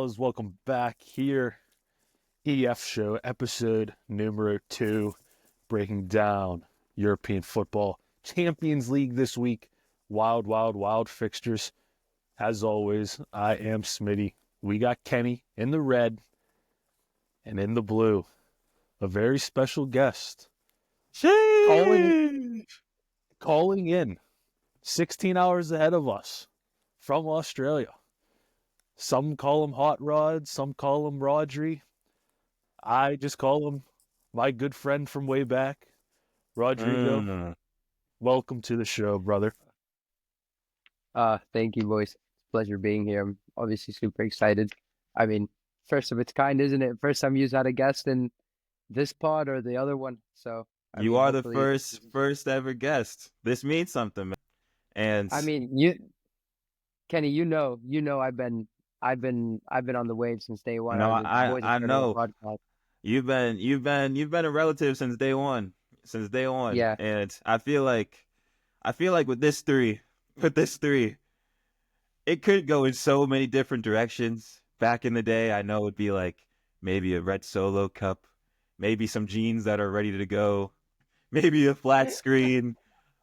fellas, welcome back here. EF Show, episode numero 2, breaking down European football. Champions League this week. Wild, wild, wild fixtures. As always, I am Smitty. We got Kenny in the red and in the blue. A very special guest. Calling in 16 hours ahead of us from Australia. Some call him Hot Rod, some call him Rodri. I just call him my good friend from way back, Rodrigo. Welcome to the show, brother. Thank you, boys. It's a pleasure being here. I'm obviously super excited. I mean, first of its kind, isn't it? First time you've had a guest in this pod or the other one. So you are the first ever guest. This means something, man. And I mean, Kenny, you know, I've been on the wave since day one. No, I know. You've been a relative since day one. Yeah. And I feel like with this three, it could go in so many different directions. Back in the day, I know it'd be like maybe a red solo cup, maybe some jeans that are ready to go, maybe a flat screen,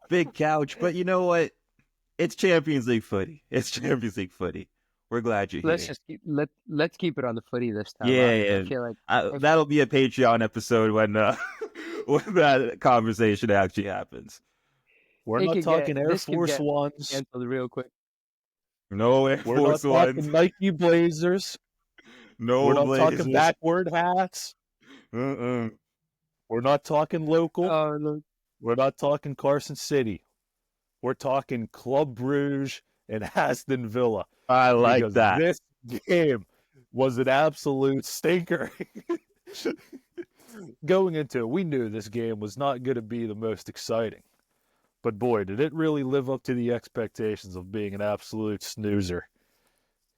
big couch. But you know what? It's Champions League footy. We're glad you're here. Let's keep it on the footy this time. Yeah. I feel like that'll be a Patreon episode when when that conversation actually happens. We're not talking Air Force Ones. Canceled real quick. No Air Force Ones. We're not talking Nike Blazers. No, we're not Blazers. Talking backward hats. We're not talking local. No. We're not talking Carson City. We're talking Club Brugge and Aston Villa. I like that. This game was an absolute stinker. Going into it, we knew this game was not going to be the most exciting. But boy, did it really live up to the expectations of being an absolute snoozer.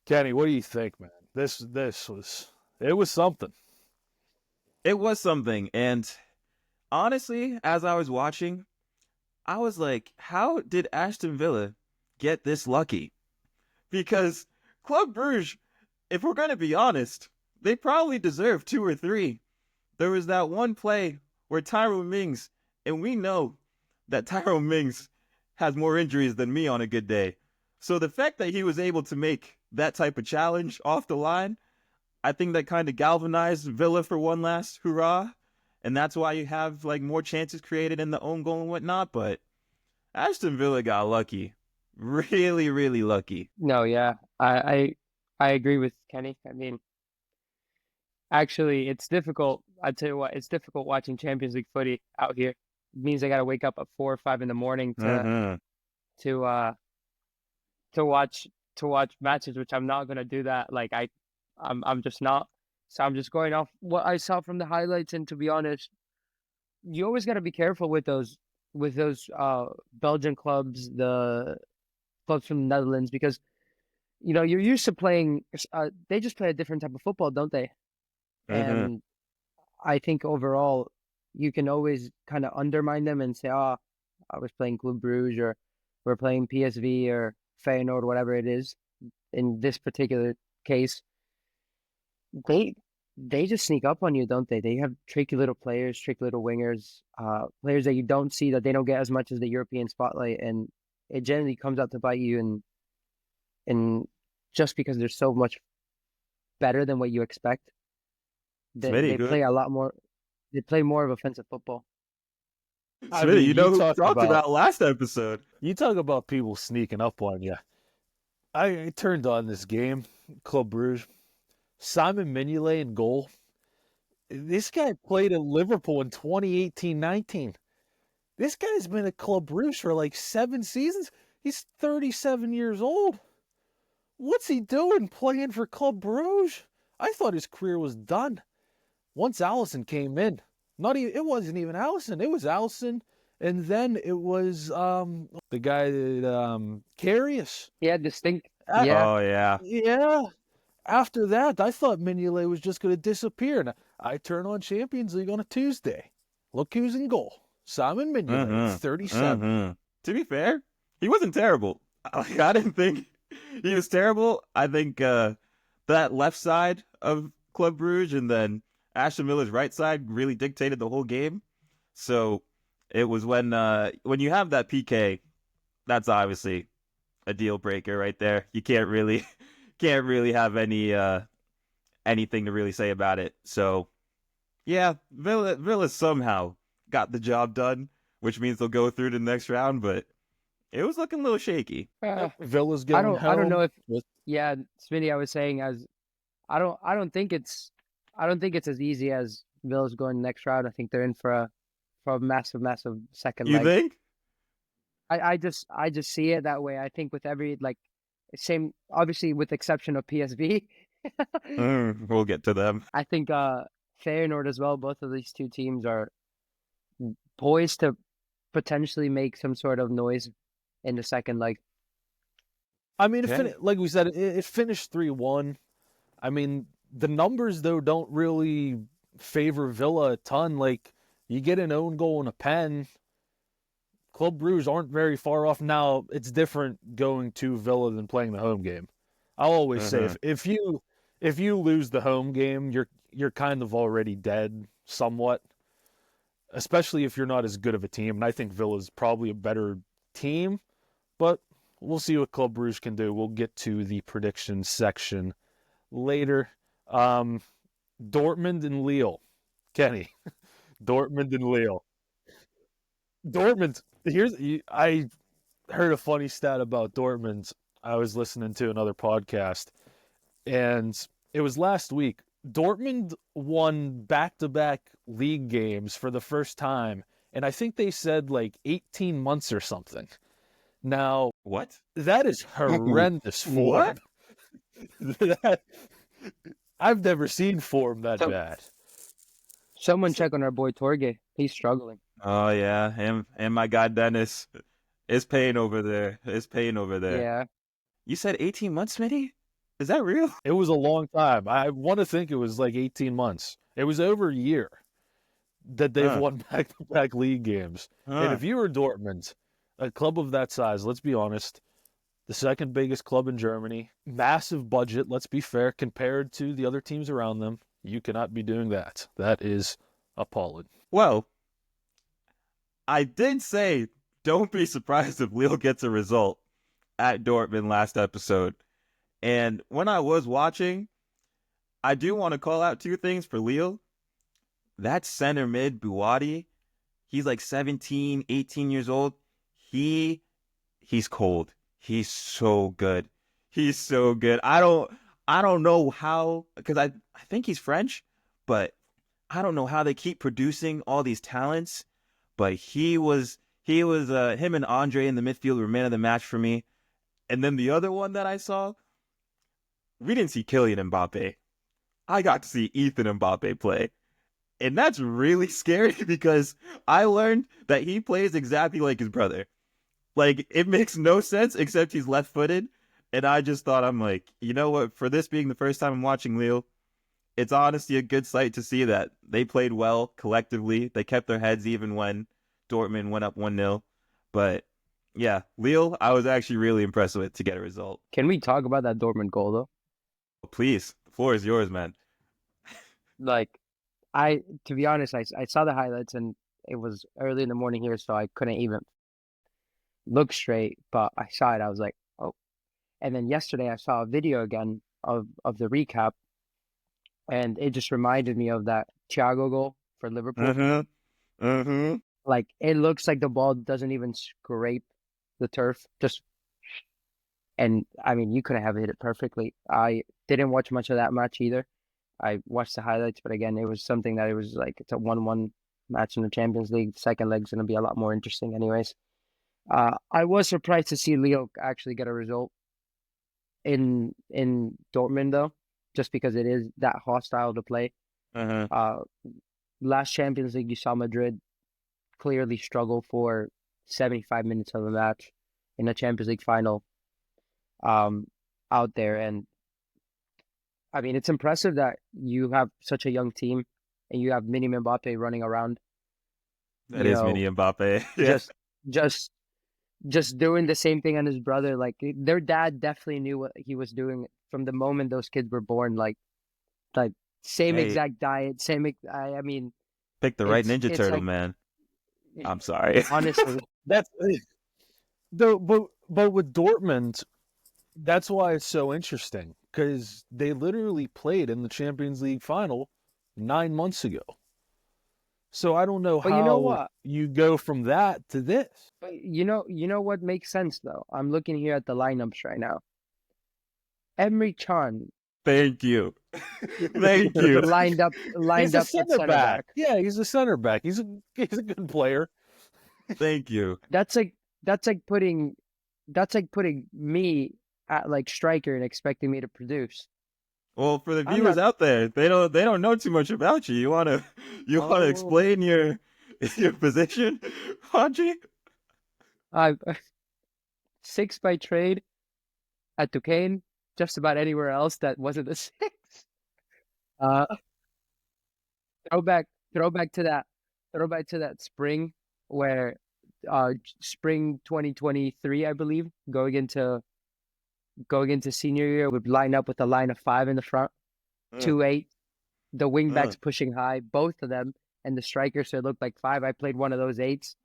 Kenny, what do you think, man? It was something. It was something. And honestly, as I was watching, I was like, how did Aston Villa get this lucky? Because Club Brugge, if we're going to be honest, they probably deserve 2 or 3. There was that one play where Tyrone Mings, and we know that Tyrone Mings has more injuries than me on a good day. So the fact that he was able to make that type of challenge off the line, I think that kind of galvanized Villa for one last hurrah. And that's why you have like more chances created in the own goal and whatnot. But Aston Villa got lucky. Really, really lucky. No, yeah. I agree with Kenny. I mean, actually, it's difficult. I tell you what, it's difficult watching Champions League footy out here. It means I got to wake up at 4 or 5 in the morning to watch matches, which I'm not gonna do that. Like I'm just not. So I'm just going off what I saw from the highlights. And to be honest, you always got to be careful with those Belgian clubs, the clubs from the Netherlands, because you know you're used to playing. They just play a different type of football, don't they? And I think overall, you can always kind of undermine them and say, "Oh, I was playing Club Brugge, or we're playing PSV or Feyenoord, whatever it is." In this particular case, they just sneak up on you, don't they? They have tricky little players, tricky little wingers, players that you don't see, that they don't get as much as the European spotlight, and it generally comes out to bite you. And just because they're so much better than what you expect, they play a lot more. They play more of offensive football. Smitty, you know who we talked about last episode. You talk about people sneaking up on you. I turned on this game, Club Brugge. Simon Mignolet in goal. This guy played at Liverpool in 2018-19. This guy's been at Club Brugge for like 7 seasons. He's 37 years old. What's he doing playing for Club Brugge? I thought his career was done. Once Alisson came in, it wasn't even Alisson. It was Alisson, and then it was the guy that Karius. Yeah, distinct. Yeah. Oh yeah. Yeah. After that, I thought Mignolet was just going to disappear. And I turn on Champions League on a Tuesday. Look who's in goal. Simon Mignolet, 37. To be fair, he wasn't terrible. I didn't think he was terrible. I think that left side of Club Brugge, and then Aston Villa's right side really dictated the whole game. So it was when you have that PK, that's obviously a deal breaker right there. You can't really have anything to really say about it. So yeah, Villa somehow got the job done, which means they'll go through to the next round, but it was looking a little shaky. Villa's I going don't know home. if yeah, Smitty, I was saying I don't think it's as easy as Villa's going next round. I think they're in for a massive second You leg. think? I just see it that way. I think with every same, obviously with exception of PSV. We'll get to them. I think Feyenoord as well. Both of these two teams are poised to potentially make some sort of noise in the second leg. I mean, Okay. like we said, it finished 3-1. I mean, the numbers, though, don't really favor Villa a ton. Like, you get an own goal and a pen. Club Brugge aren't very far off. Now, it's different going to Villa than playing the home game. I'll always say, if you lose the home game, you're kind of already dead somewhat, especially if you're not as good of a team. And I think Villa's probably a better team, but we'll see what Club Brugge can do. We'll get to the prediction section later. Dortmund and Lille. Kenny. Dortmund and Lille. Dortmund. I heard a funny stat about Dortmund. I was listening to another podcast, and it was last week. Dortmund won back-to-back league games for the first time, and I think they said like 18 months or something. Now, What? that is horrendous form. I've never seen form that bad. Someone check on our boy Torge. He's struggling. Oh yeah, him and my guy Dennis. It's pain over there. Yeah. You said 18 months, Smitty? Is that real? It was a long time. I want to think it was like 18 months. It was over a year that they've won back-to-back league games. And if you were Dortmund, a club of that size, let's be honest, the second biggest club in Germany, massive budget, let's be fair, compared to the other teams around them, you cannot be doing that. That is appalling. Well, I did say don't be surprised if Lille gets a result at Dortmund last episode. And when I was watching, I do want to call out two things for Lille. That center mid, Buwadi, he's like 17, 18 years old. He's cold. He's so good. He's so good. I don't know how, because I think he's French, but I don't know how they keep producing all these talents. But him and Andre in the midfield were man of the match for me. And then the other one that I saw, we didn't see Kylian Mbappe. I got to see Ethan Mbappe play. And that's really scary because I learned that he plays exactly like his brother. Like, it makes no sense except he's left-footed. And I just thought, I'm like, you know what? For this being the first time I'm watching Lille, it's honestly a good sight to see that they played well collectively. They kept their heads even when Dortmund went up 1-0. But yeah, Lille, I was actually really impressed with to get a result. Can we talk about that Dortmund goal though? Please, the floor is yours, man. Like, to be honest, I saw the highlights and it was early in the morning here, so I couldn't even look straight. But I saw it, I was like, oh. And then yesterday I saw a video again of the recap, and it just reminded me of that Thiago goal for Liverpool. Like, it looks like the ball doesn't even scrape the turf. And I mean, you couldn't have hit it perfectly. I didn't watch much of that match either. I watched the highlights, but again, it was something that it was like, it's a 1-1 match in the Champions League. The second leg's going to be a lot more interesting anyways. I was surprised to see Leo actually get a result in Dortmund though, just because it is that hostile to play. Last Champions League, you saw Madrid clearly struggle for 75 minutes of a match in a Champions League final out there. And I mean, it's impressive that you have such a young team and you have Mini Mbappe running around. That is Mini Mbappe. Yeah. Just doing the same thing on his brother. Like, their dad definitely knew what he was doing from the moment those kids were born. Like same Hey, exact diet, I mean, pick the right Ninja it's Turtle, like man. I'm sorry. honestly, That's though, but with Dortmund, that's why it's so interesting because they literally played in the Champions League final 9 months ago. So I don't know but you know how what? you go from that to this. But you know what makes sense though. I'm looking here at the lineups right now. Emre Can Thank you. Thank you. He's lined a up at center center back. back. Yeah, he's a center back. He's a good player. Thank you. That's like that's like putting that's like putting me at like striker and expecting me to produce. Well, for the I'm viewers not. out there, they don't know too much about you. You wanna Oh, explain your position, Haji? I 6 by trade at Duquesne. Just about anywhere else that wasn't a 6. Uh, throwback, throwback to that, throwback to that spring where, spring 2023, I believe, going into senior year, would line up with a line of 5 in the front, Uh, 2-8, the uh. wingbacks pushing high, both of them, and the striker, so it looked like 5. I played one of those 8s.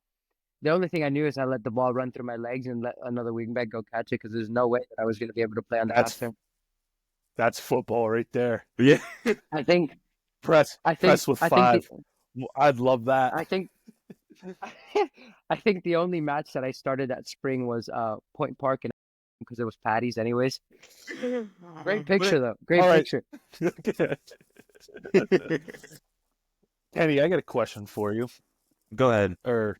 The only thing I knew is I let the ball run through my legs and let another wingback go catch it because there's no way that I was going to be able to play on the half That's turn. that's football right there. Yeah. I think, Press I think, press with I think, the, 5. I'd love that. I think, I think the only match that I started that spring was Point Park, and because it was Patty's anyways. Great picture But though. Great All right. picture. Kenny, I got a question for you. go ahead. Or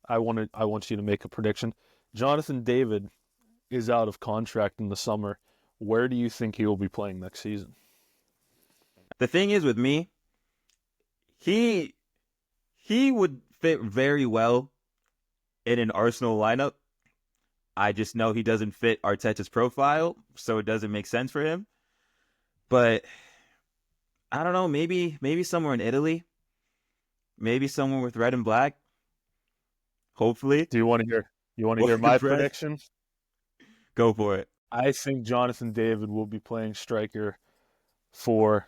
I want you to make a prediction. Jonathan David is out of contract in the summer. Where do you think he will be playing next season? The thing is with me, he he would fit very well in an Arsenal lineup. I just know he doesn't fit Arteta's profile, so it doesn't make sense for him. But I don't know, maybe somewhere in Italy, maybe somewhere with red and black. Hopefully, Do you want to hear? You want to hear Morgan my Press. prediction? Go for it. I think Jonathan David will be playing striker for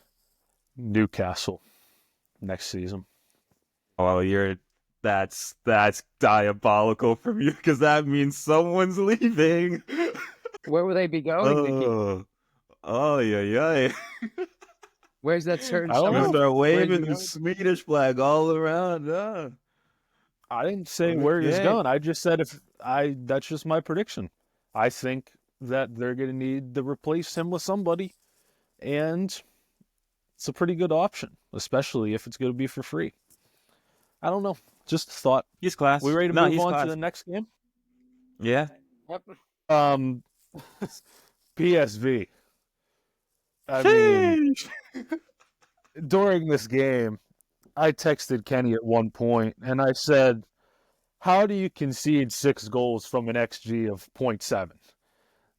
Newcastle next season. Oh, that's diabolical from you because that means someone's leaving. Where will they be going, Nikki? Oh, yeah, yeah. Where's that certain I don't Gonna know. someone? start Where's he waving the going? Swedish flag all around. I didn't say where he's Okay. going. I just said that's just my prediction. I think that they're going to need to replace him with somebody, and it's a pretty good option, especially if it's going to be for free. I don't know. Just a thought. He's class. We ready to No, move he's on to class. the next game? Yeah. Yep. Um, PSV. I mean, Sheesh. during this game, I texted Kenny at one point and I said, how do you concede 6 goals from an XG of 0.7?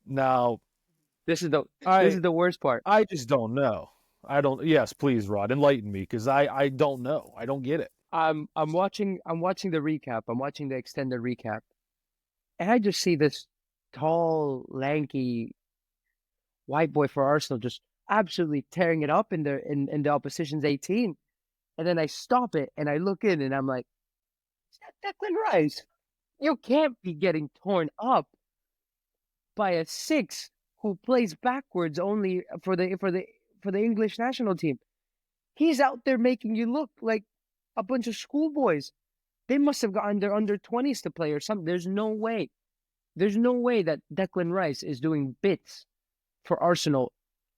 Now, This is the this I is the worst part. I just don't know. I don't Yes, please, Rod, enlighten me because I don't know. I don't get it. I'm watching the recap. I'm watching the extended recap, and I just see this tall, lanky white boy for Arsenal just absolutely tearing it up in the opposition's 18. And then I stop it and I look in and I'm like, is that Declan Rice? You can't be getting torn up by a 6 who plays backwards only for the English national team. He's out there making you look like a bunch of schoolboys. They must have gotten their under 20s to play or something. There's no way. There's no way that Declan Rice is doing bits for Arsenal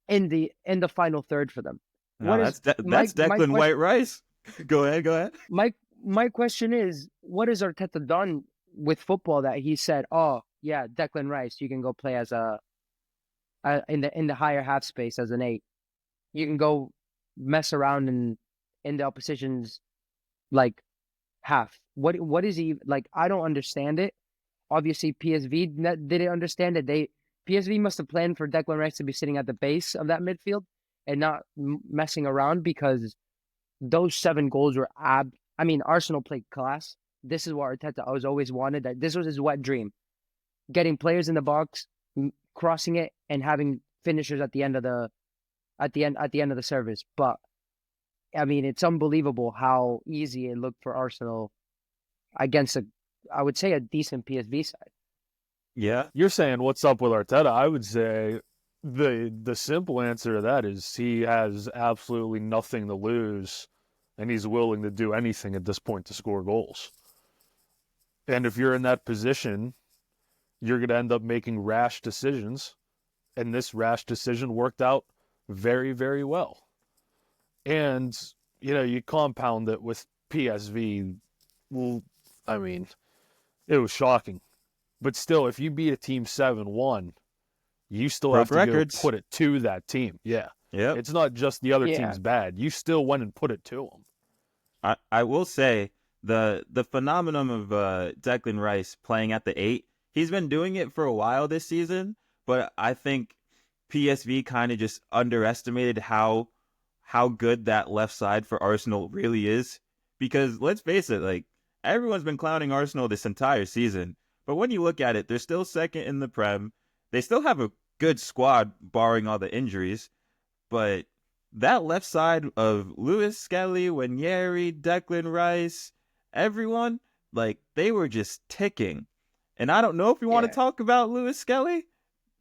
in the final third for them. No, What is that's my Declan question? White Rice. Go ahead. Go ahead. My question is, what has Arteta done with football that he said, "Oh yeah, Declan Rice, you can go play as in the higher half space as an 8. You can go mess around in the opposition's like half." What is he like? I don't understand it. Obviously, PSV didn't understand it. PSV must have planned for Declan Rice to be sitting at the base of that midfield and not messing around because those 7 goals were I mean, Arsenal played class. This is what Arteta always wanted. That this was his wet dream: getting players in the box, crossing it, and having finishers at the end of the service. But I mean, it's unbelievable how easy it looked for Arsenal against I would say a decent PSV side. Yeah. You're saying what's up with Arteta? I would say the simple answer to that is he has absolutely nothing to lose, and he's willing to do anything at this point to score goals. And if you're in that position, you're going to end up making rash decisions, and this rash decision worked out very, very well. And, you compound it with PSV. Well, I mean, it was shocking. But still, if you beat a team 7-1, you still have to go put it to that team. Yeah. Yep. It's not just the other team's bad. You still went and put it to them. I will say the phenomenon of Declan Rice playing at the 8, he's been doing it for a while this season, but I think PSV kind of just underestimated how good that left side for Arsenal really is. Because let's face it, like, everyone's been clowning Arsenal this entire season. But when you look at it, they're still second in the Prem. They still have a good squad, barring all the injuries. But that left side of Lewis Skelly, Wanyeri, Declan Rice, everyone, like, they were just ticking. And I don't know if we want to talk about Lewis Skelly,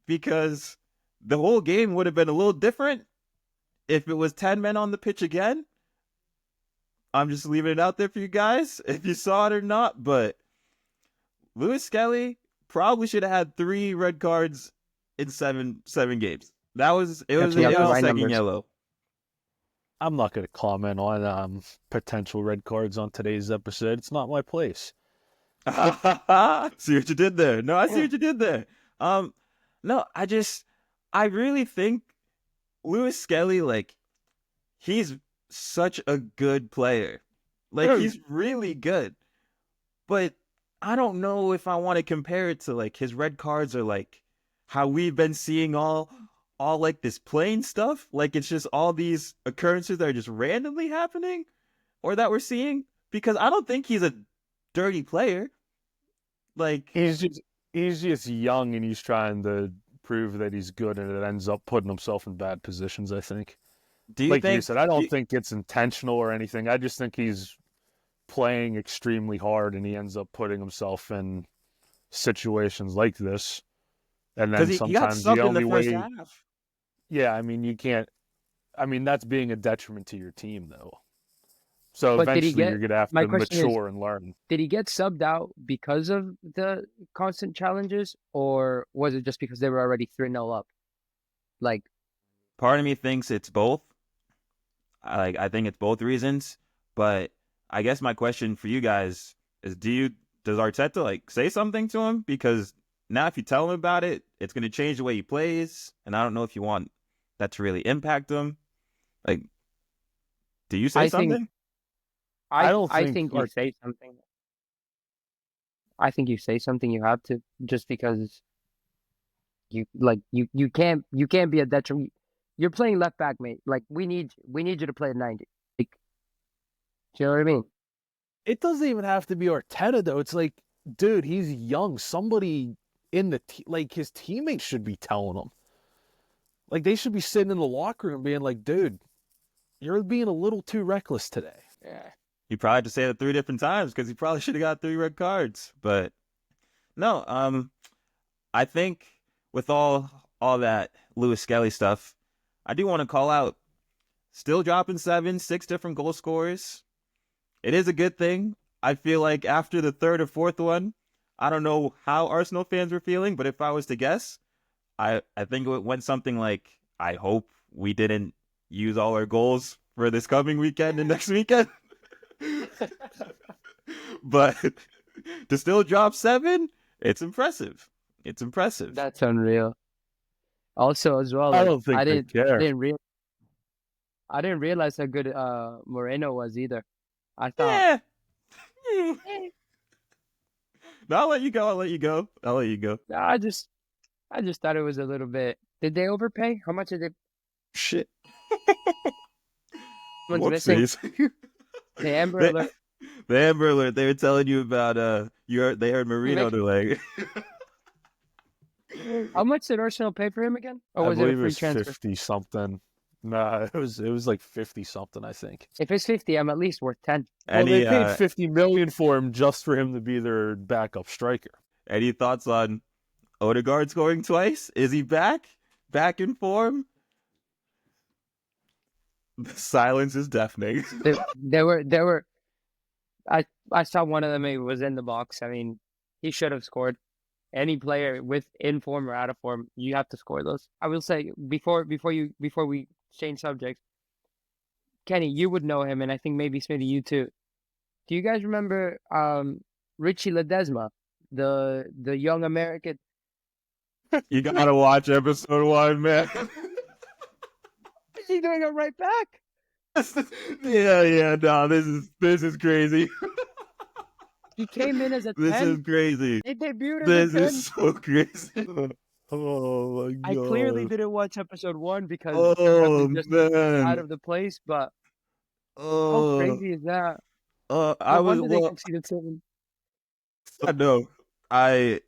because the whole game would have been a little different if it was 10 men on the pitch again. I'm just leaving it out there for you guys, if you saw it or not, but Lewis Skelly probably should have had 3 red cards in seven games. It was second yellow. I'm not going to comment on potential red cards on today's episode. It's not my place. See what you did there. No, I see what you did there. No, I really think Lewis Skelly, like, he's such a good player. Like, he's really good. But I don't know if I want to compare it to, like, his red cards are like how we've been seeing all like this plain stuff. Like, it's just all these occurrences that are just randomly happening or that we're seeing, because I don't think he's a dirty player. Like, he's just young, and he's trying to prove that he's good, and it ends up putting himself in bad positions, I think. You said, I don't think it's intentional or anything. I just think he's playing extremely hard, and he ends up putting himself in situations like this. And then sometimes the only way, half. Yeah, I mean, you can't. I mean, that's being a detriment to your team, though. So But eventually, you're gonna have to mature and learn. Did he get subbed out because of the constant challenges, or was it just because they were already 3-0 up? Like, part of me thinks it's both. I think it's both reasons, but I guess my question for you guys is: does Arteta, like, say something to him? Because now, if you tell him about it, it's going to change the way he plays, and I don't know if you want that to really impact him. Like, do you say something? I think you say something. I think you say something. You have to, just because you can't be a detriment. You're playing left back, mate. Like, we need you to play at 90. Like, do you know what I mean? It doesn't even have to be Arteta, though. It's like, dude, he's young. Somebody in the his teammates should be telling him. Like, they should be sitting in the locker room being like, dude, you're being a little too reckless today. Yeah. He probably had to say it 3 different times, because he probably should have got 3 red cards. But no, I think with all that Lewis Skelly stuff, I do want to call out, still dropping 6 different goal scorers. It is a good thing. I feel like after the 3rd or 4th one, I don't know how Arsenal fans were feeling, but if I was to guess, I think it went something like, I hope we didn't use all our goals for this coming weekend and next weekend. But to still drop 7, it's impressive. It's impressive. That's unreal. Also, as well, I don't think they care. I didn't realize how good Moreno was either. I thought. Yeah. No, I'll let you go. No, I just thought it was a little bit. Did they overpay? How much did they? Shit. Someone's missing. The Amber Alert. The Amber Alert. They were telling you about they heard Marino. They're like, How much did Arsenal pay for him again? Or I was it a believe it free was transfer? 50 something. Nah, it was like 50 something, I think. If it's 50, I'm at least worth 10. Well, they Any paid 50 million for him just for him to be their backup striker. any thoughts on Odegaard scoring twice? Is he back? Back in form? The silence is deafening. There were. I saw one of them. It was in the box. I mean, he should have scored. Any player with in form or out of form, you have to score those. I will say before we change subjects, Kenny, you would know him, and I think maybe Smitty, you too. Do you guys remember Richie Ledesma, the young American? You gotta watch episode 1, man. Is he doing it right back? Yeah, no, this is crazy. He came in as a 10. This is crazy. He debuted as This a 10. is so crazy. Oh my god! I clearly didn't watch episode 1 because Oh I'm just man! out of the place. But how Oh, crazy is that? I No was wonder they well. conceded 7. I know. I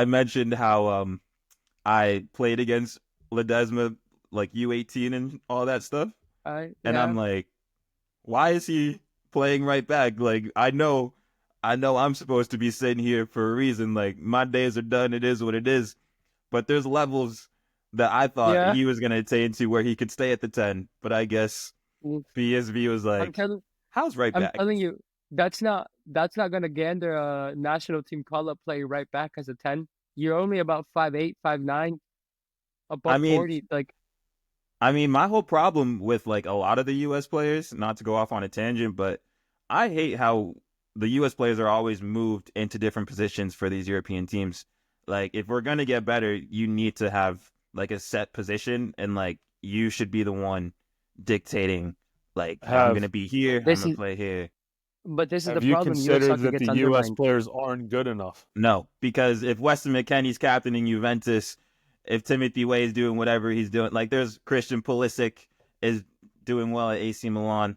mentioned how I played against Ledesma like U18 and all that stuff, and Yeah. I'm like, why is he playing right back? Like I know I'm supposed to be sitting here for a reason. Like my days are done. It is what it is. But there's levels that I thought Yeah. he was gonna attain to where he could stay at the 10. But I guess PSV was like, how's right I'm back? telling you, that's not gonna gander a national team call up play right back as a 10. You're only about 5'8", 5'9", above 40. Like, I mean, my whole problem with like a lot of the U.S. players, not to go off on a tangent, but I hate how the U.S. players are always moved into different positions for these European teams. Like, if we're gonna get better, you need to have like a set position, and like you should be the one dictating. Like, I'm gonna be here. I'm gonna play here. But this is the Have you problem. considered that gets the U.S. undermined. players aren't good enough? No, because if Weston McKennie's captaining Juventus, if Timothy Way is doing whatever he's doing, like there's Christian Pulisic is doing well at AC Milan.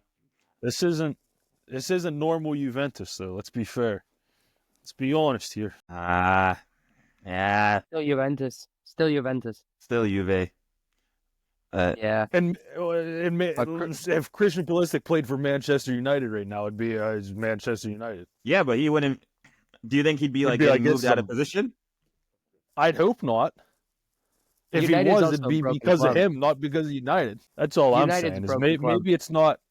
This isn't normal Juventus, though. Let's be fair. Let's be honest here. Yeah. Still Juventus. Still Juventus. Still Juve. Yeah. And if Christian Pulisic played for Manchester United right now, it'd be Manchester United. Yeah, but he wouldn't. Do you think he'd be like getting moved out of position? I'd hope not. If United's he was, also it'd be a broken because club. of him, not because of United. That's all I'm United's saying. a Is broken club. maybe it's not.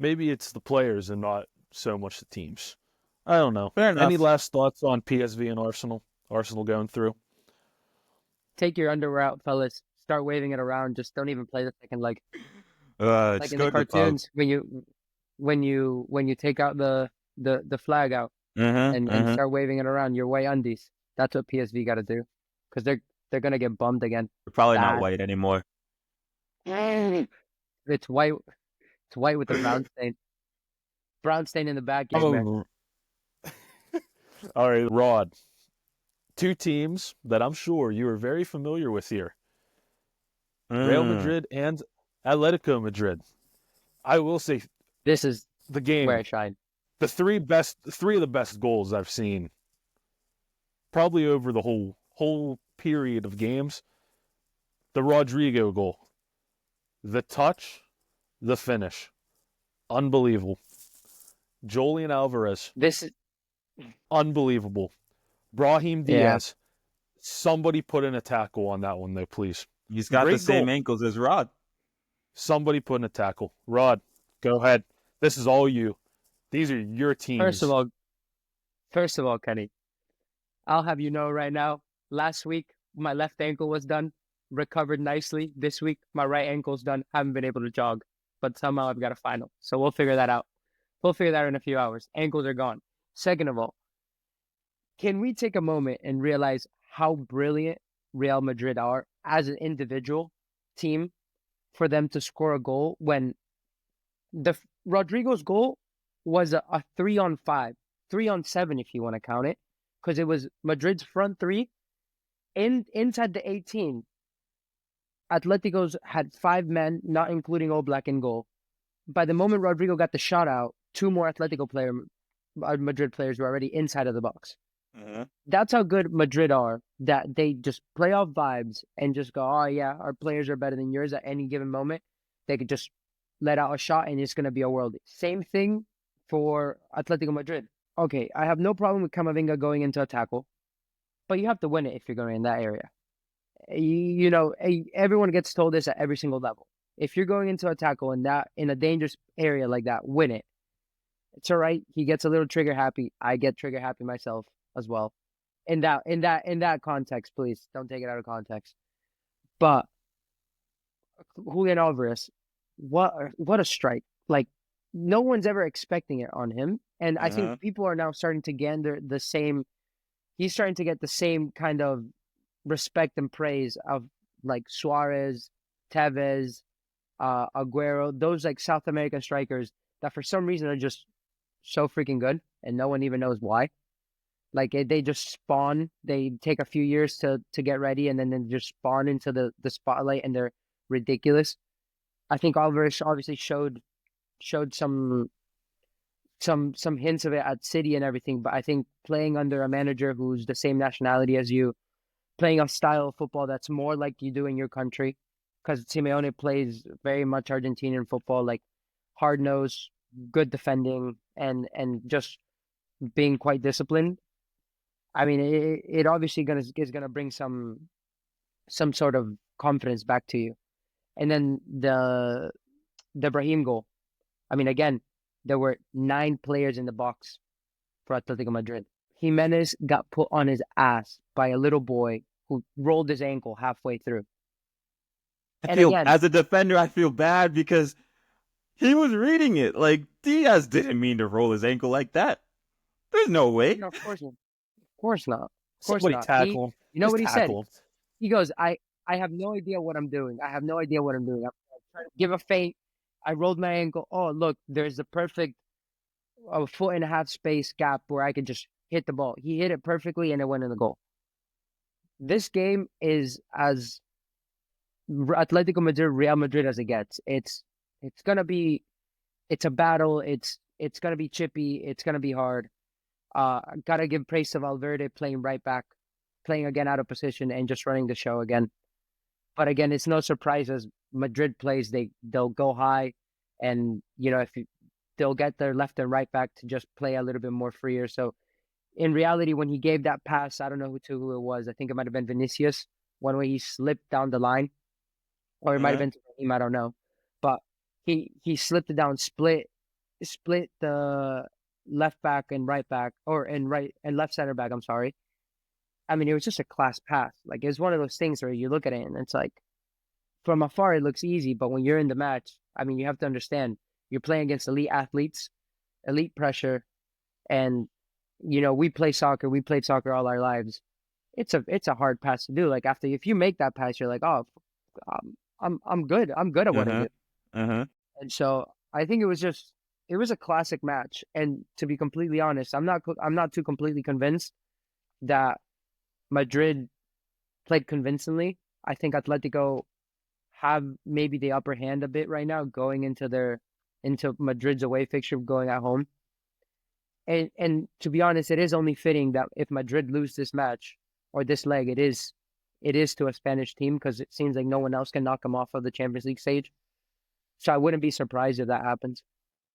Maybe it's the players and not so much the teams. I don't know. Fair enough. Any last thoughts on PSV and Arsenal? Arsenal going through. Take your underwear out, fellas. Start waving it around. Just don't even play the second leg. Like in the cartoons, when you take out the flag out and start waving it around, your white undies. That's what PSV got to do, because they're gonna get bummed again. We're probably not white anymore. It's white. It's white with the brown stain. Brown stain in the back. Oh. All right, Rod. 2 teams that I'm sure you are very familiar with here. Real Madrid and Atletico Madrid. I will say this is the game where I shine. The three of the best goals I've seen probably over the whole period of games. The Rodrigo goal. The touch, the finish. Unbelievable. Julian Alvarez. This is unbelievable. Brahim Diaz. Somebody put in a tackle on that one though, please. He's got the same ankles as Rod. Somebody put in a tackle. Rod, go ahead. This is all you. These are your teams. First of all, Kenny, I'll have you know right now, last week, my left ankle was done, recovered nicely. This week, my right ankle's done. Haven't been able to jog, but somehow I've got a final. So we'll figure that out. We'll figure that out in a few hours. Ankles are gone. Second of all, can we take a moment and realize how brilliant Real Madrid are as an individual team for them to score a goal when Rodrigo's goal was a 3-on-5, 3-on-7 if you want to count it, because it was Madrid's front three inside the 18. Atletico's had 5 men, not including Oblak, in goal. By the moment Rodrigo got the shot out, 2 more Madrid players were already inside of the box. That's how good Madrid are, that they just play off vibes and just go, oh, yeah, our players are better than yours at any given moment. They could just let out a shot and it's going to be a worldie. Same thing for Atletico Madrid. Okay, I have no problem with Camavinga going into a tackle, but you have to win it if you're going in that area. Everyone gets told this at every single level. If you're going into a tackle in a dangerous area like that, win it. It's all right. He gets a little trigger happy. I get trigger happy myself as well. In that context, please don't take it out of context. But Julian Alvarez, what a strike! Like no one's ever expecting it on him, and I think people are now starting to gander the same. He's starting to get the same kind of respect and praise of like Suarez, Tevez, Aguero, those like South American strikers that for some reason are just so freaking good, and no one even knows why. Like they just spawn. They take a few years to get ready, and then they just spawn into the spotlight, and they're ridiculous. I think Alvarez obviously showed some hints of it at City and everything, but I think playing under a manager who's the same nationality as you, playing a style of football that's more like you do in your country, because Simeone plays very much Argentinian football, like hard nosed, good defending, and just being quite disciplined. I mean, it obviously is gonna bring some sort of confidence back to you. And then the Brahim goal. I mean, again, there were 9 players in the box for Atletico Madrid. Jimenez got put on his ass by a little boy who rolled his ankle halfway through. As a defender, I feel bad because he was reading it. Like, Diaz didn't mean to roll his ankle like that. There's no way. No, of course not. Of course not. Of course Somebody not. tackle him. You know Just what he said? tackle him. He goes, I have no idea what I'm doing. I have no idea what I'm doing. I'm trying to give a feint. I rolled my ankle. Oh, look, there's the perfect foot and a half space gap where I could just hit the ball. He hit it perfectly and it went in the goal. This game is as Atletico Madrid, Real Madrid as it gets. It's a battle. It's gonna be chippy. It's gonna be hard. Gotta give praise to Valverde playing right back, playing again out of position and just running the show again. But again, it's no surprise as Madrid plays, they'll go high, and they'll get their left and right back to just play a little bit more freer. So in reality, when he gave that pass, I don't know who it was. I think it might have been Vinicius, one way he slipped down the line, or it might have been him. I don't know, but he slipped it down, split the left back and right back, or and right and left center back. I'm sorry. I mean, it was just a class pass. Like, it was one of those things where you look at it and it's like, from afar, it looks easy. But when you're in the match, I mean, you have to understand, you're playing against elite athletes, elite pressure. And, we play soccer. We played soccer all our lives. It's a hard pass to do. Like, if you make that pass, you're like, oh, I'm good. I'm good at what I do. And so I think it was a classic match. And to be completely honest, I'm not too completely convinced that Madrid played convincingly. I think Atletico have maybe the upper hand a bit right now going into Madrid's away fixture going at home. And to be honest, it is only fitting that if Madrid lose this match or this leg, it is to a Spanish team, because it seems like no one else can knock them off of the Champions League stage. So I wouldn't be surprised if that happens.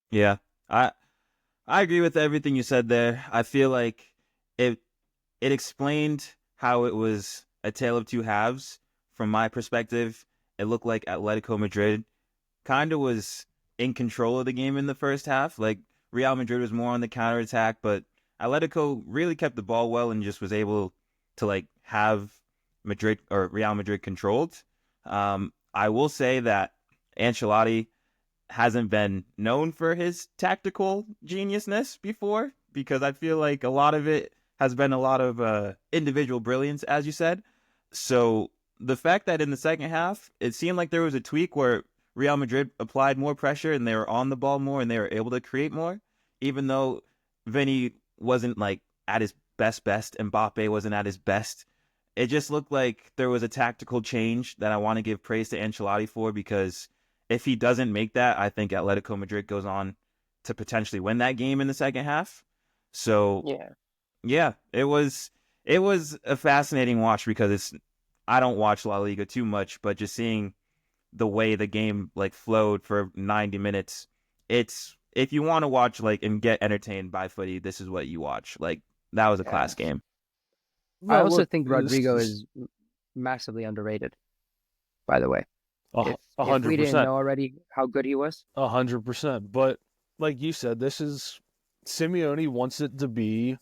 Yeah, I agree with everything you said there. I feel like it explained how it was a tale of two halves. From my perspective, it looked like Atletico Madrid kind of was in control of the game in the first half. Like, Real Madrid was more on the counterattack, but Atletico really kept the ball well and just was able to have Real Madrid controlled. I will say that Ancelotti hasn't been known for his tactical geniusness before, because I feel like a lot of it has been a lot of individual brilliance, as you said. So the fact that in the second half, it seemed like there was a tweak where Real Madrid applied more pressure and they were on the ball more and they were able to create more, even though Vinny wasn't at his best, Mbappe wasn't at his best. It just looked like there was a tactical change that I want to give praise to Ancelotti for, because if he doesn't make that, I think Atletico Madrid goes on to potentially win that game in the second half. So yeah, Yeah, it was a fascinating watch because I don't watch La Liga too much, but just seeing the way the game like flowed for 90 minutes, it's if you want to watch like and get entertained by footy, this is what you watch. Like that was a Yeah. class game. I No, also look, think this Rodrigo is is massively underrated, by the way. If we didn't 100%, know already how good he was. 100%. But like you said, this is Simeone wants it to be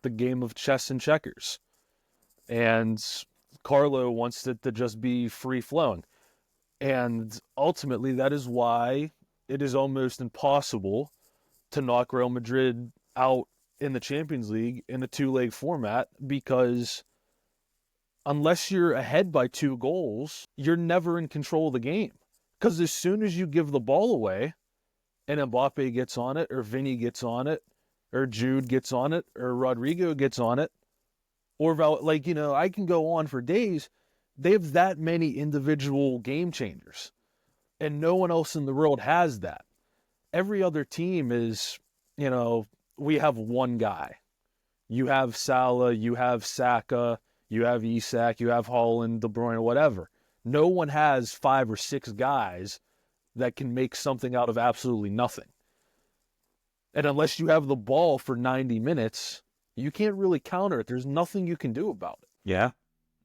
the game of chess and checkers, and Carlo wants it to just be free flowing. And ultimately, that is why it is almost impossible to knock Real Madrid out in the Champions League in a two-leg format, because unless you're ahead by 2 goals, you're never in control of the game. Because as soon as you give the ball away and Mbappe gets on it, or Vinny gets on it, or Jude gets on it, or Rodrigo gets on it, or I can go on for days. They have that many individual game changers, and no one else in the world has that. Every other team is, we have one guy. You have Salah, you have Saka, you have Isak, you have Holland, De Bruyne, whatever. No one has 5 or 6 guys that can make something out of absolutely nothing. And unless you have the ball for 90 minutes, you can't really counter it. There's nothing you can do about it. Yeah,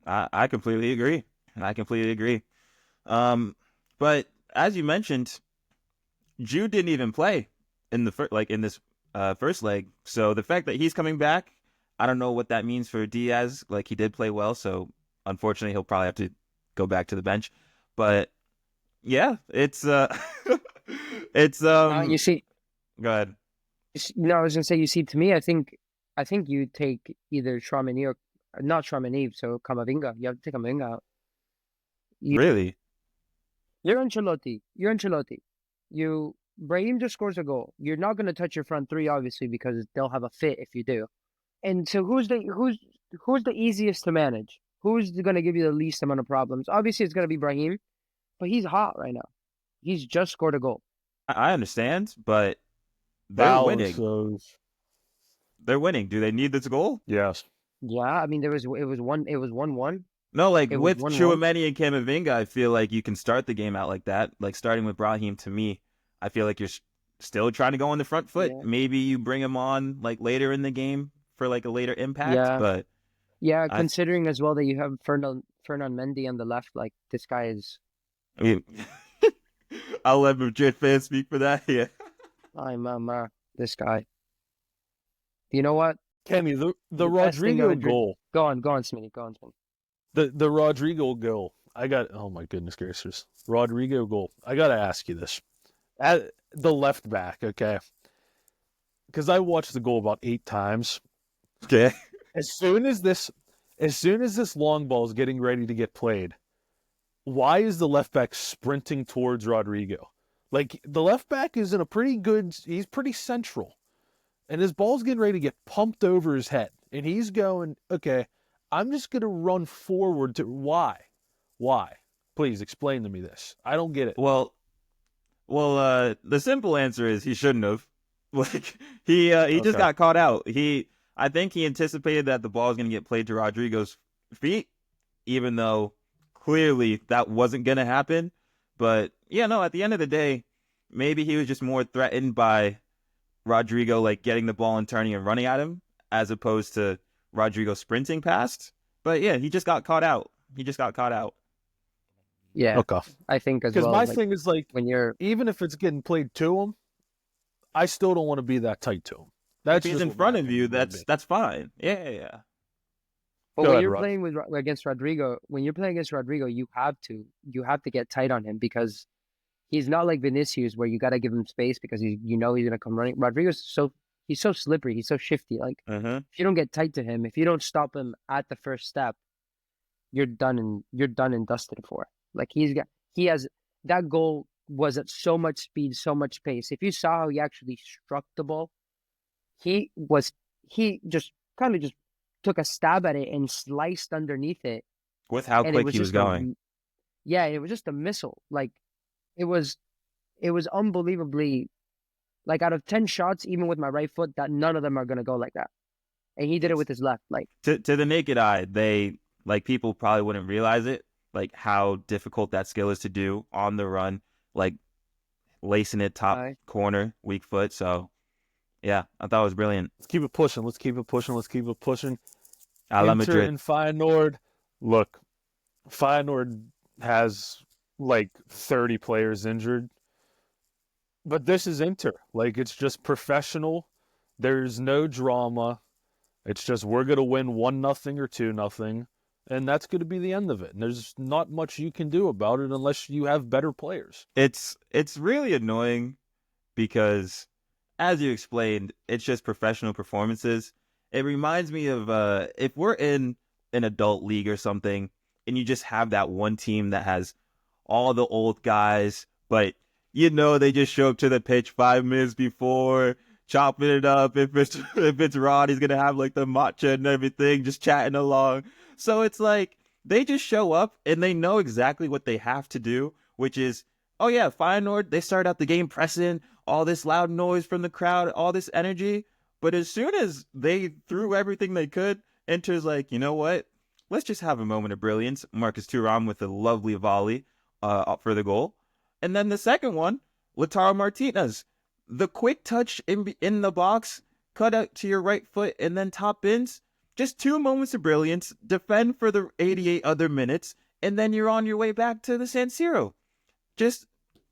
I completely agree. I completely agree. But as you mentioned, Jude didn't even play in this first leg. So the fact that he's coming back, I don't know what that means for Diaz. Like he did play well, so unfortunately he'll probably have to go back to the bench. But yeah, it's it's You see, go ahead. I was gonna say, you see, to me, I think you take either Tchouaméni or not Tchouaméni, so Camavinga. You have to take Camavinga out. You, Really? you're Ancelotti. You're Ancelotti. Brahim just scores a goal. You're not gonna touch your front three, obviously, because they'll have a fit if you do. And so who's the easiest to manage? Who's gonna give you the least amount of problems? Obviously, it's gonna be Brahim, but he's hot right now. He's just scored a goal. I understand, but they're Foul winning. shows. They're winning. Do they need this goal? Yes. Yeah, I mean, it was 1-1. No, like It was with 1-1. Chouameni and Camavinga, I feel like you can start the game out like that. Like starting with Brahim, to me, I feel like you're still trying to go on the front foot. Yeah, Maybe you bring him on like later in the game for like a later impact, yeah, but yeah. I, Considering as well that you have Fernand Mendy on the left, like this guy is. I mean, I'll let Madrid fans speak for that. Yeah. This guy. You know what? Kenny, the The best thing Rodrigo about Madrid. goal, Go on, Smitty. Go on, Smitty. the Rodrigo goal, oh my goodness gracious. Rodrigo goal. I got to ask you this. At the left back, okay? Because I watched the goal about 8 times. Okay. As soon as this long ball is getting ready to get played, why is the left back sprinting towards Rodrigo? Like, the left back is in a he's pretty central. And his ball's getting ready to get pumped over his head. And he's going, okay, I'm just going to run forward to. Why? Why? Please explain to me this. I don't get it. The simple answer is he shouldn't have. Like he just Okay. got caught out. I think he anticipated that the ball was going to get played to Rodrigo's feet, even though clearly that wasn't going to happen. But yeah, no, at the end of the day, maybe he was just more threatened by Rodrigo like getting the ball and turning and running at him as opposed to Rodrigo sprinting past. But yeah, he just got caught out. He just got caught out. Yeah, Okay. I think as Because well. my Like thing is, like, when you're. even if it's getting played to him, I still don't want to be that tight to him. That's If he's just in what front my of you, opinion would be. that's fine. Yeah. But Go when ahead, you're Rod. playing against Rodrigo, you have to get tight on him because he's not like Vinicius where you got to give him space because he's gonna come running. He's so slippery, he's so shifty. Like Uh-huh. if you don't get tight to him, if you don't stop him at the first step, you're done and dusted for. Like he has that goal was at so much speed, so much pace. If you saw how he actually struck the ball, he was he just kind of just took a stab at it and sliced underneath it, With how and it quick was he was just going. it was just a missile. Like it was it was unbelievably like out of 10 shots, even with my right foot, that none of them are gonna go like that. and he did it with his left. Like to the naked eye, people probably wouldn't realize it, like how difficult that skill is to do on the run, like lacing it top corner, weak foot. So yeah, I thought it was brilliant. Let's keep it pushing. Let's keep it pushing. Let's keep it pushing. A la Inter Madrid. and Feyenoord. Look, Feyenoord has like 30 players injured. But this is Inter. Like, it's just professional. There's no drama. It's just we're going to win 1-0 or 2-0, and that's going to be the end of it. And there's not much you can do about it unless you have better players. It's really annoying because, as you explained, it's just professional performances. It reminds me of if we're in an adult league or something, and you just have that one team that has all the old guys, but they just show up to the pitch 5 minutes before, chopping it up. If it's Rod, he's gonna have like the matcha and everything, just chatting along. So it's like they just show up and they know exactly what they have to do, which is, oh yeah, Feyenoord, they start out the game pressing, all this loud noise from the crowd, all this energy. But as soon as they threw everything they could, Inter's like, you know what? Let's just have a moment of brilliance. Marcus Thuram with a lovely volley for the goal. And then the second one, Lautaro Martinez. The quick touch in the box, cut out to your right foot, and then top ins. Just 2 moments of brilliance, defend for the 88 other minutes, and then you're on your way back to the San Siro. Just,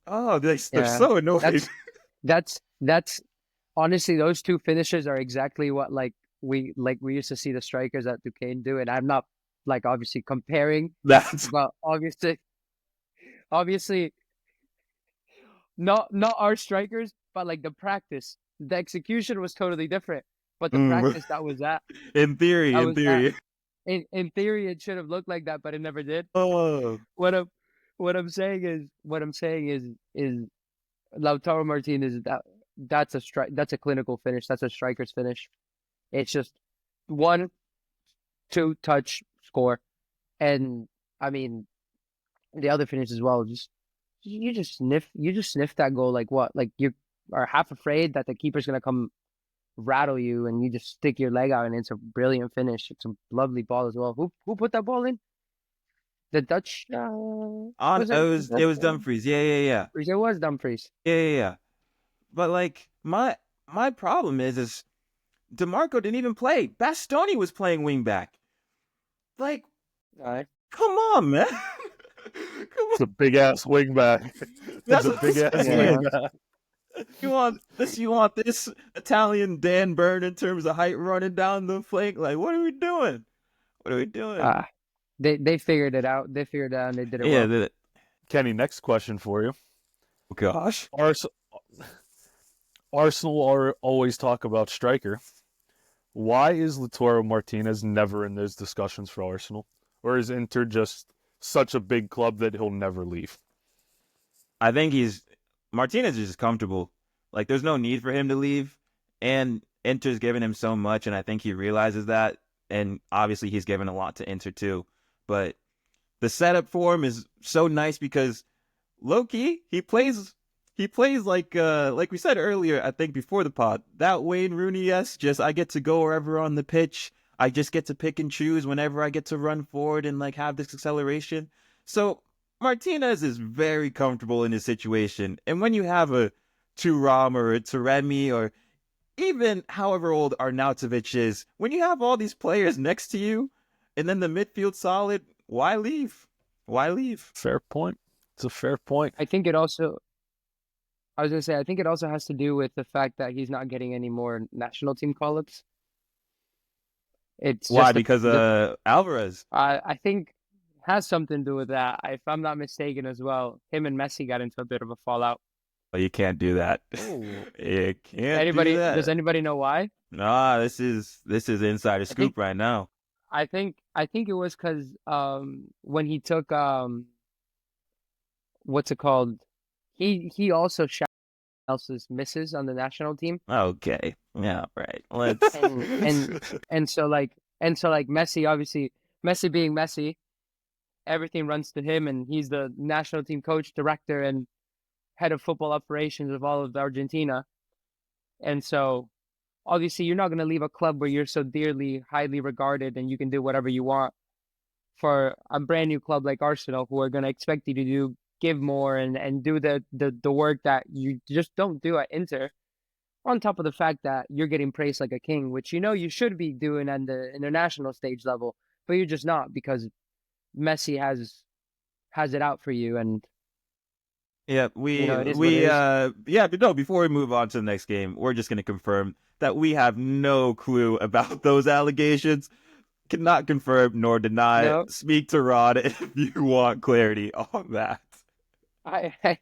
they're so annoying. That's honestly, those two finishes are exactly what we used to see the strikers at Duquesne do, and I'm not obviously comparing. But obviously not our strikers, but the practice, the execution was totally different. But the practice, that was that. In theory. In theory, it should have looked like that, but it never did. Oh, what I'm saying is Lautaro Martinez, that's a clinical finish. That's a striker's finish. It's just 1-2 touch score, and I mean the other finish as well. You just sniff that goal like what? Like you are half afraid that the keeper's gonna come rattle you, and you just stick your leg out, and it's a brilliant finish. It's a lovely ball as well. Who put that ball in? The Dutch. it was Dumfries. Yeah. It was Dumfries. Yeah. But my problem is DeMarco didn't even play. Bastoni was playing wingback. Come on, man. It's a big ass wingback. That's a big ass wingback. You want this Italian Dan Burn in terms of height running down the flank? Like, what are we doing? They figured it out. They figured it out and they did it well. Yeah, did it. Kenny, next question for you. Oh, gosh. Arsenal always talk about striker. Why is Lautaro Martinez never in those discussions for Arsenal? Or is Inter just such a big club that he'll never leave? I think Martinez is just comfortable. Like, there's no need for him to leave. And Inter's given him so much, and I think he realizes that. And obviously he's given a lot to Inter too. But the setup for him is so nice because low-key, he plays like we said earlier, I think before the pod, that Wayne Rooney-esque, just I get to go wherever on the pitch. I just get to pick and choose whenever I get to run forward and have this acceleration. So Martinez is very comfortable in his situation. And when you have a Thuram or a Taremi or even however old Arnautovic is, when you have all these players next to you and then the midfield solid, why leave? Fair point. It's a fair point. I think it also has to do with the fact that he's not getting any more national team call-ups. Why? Because Alvarez. I think has something to do with that. If I'm not mistaken as well, him and Messi got into a bit of a fallout. Well, you can't do that. You can't do that. Does anybody know why? Nah, this is insider scoop right now. I think it was because when he took what's it called? He also shot else's misses on the national team. Okay. Yeah, right. Let's and so Messi, obviously Messi being Messi, everything runs to him, and he's the national team coach, director, and head of football operations of all of Argentina. And so obviously you're not going to leave a club where you're so dearly, highly regarded, and you can do whatever you want for a brand new club like Arsenal, who are going to expect you to give more and do the work that you just don't do at Inter. On top of the fact that you're getting praised like a king, which you should be doing at the international stage level, but you're just not because Messi has it out for you, and Yeah, it is what it is. but no, before we move on to the next game, we're just going to confirm that we have no clue about those allegations. Cannot confirm nor deny. No, Speak to Rod if you want clarity on that. I,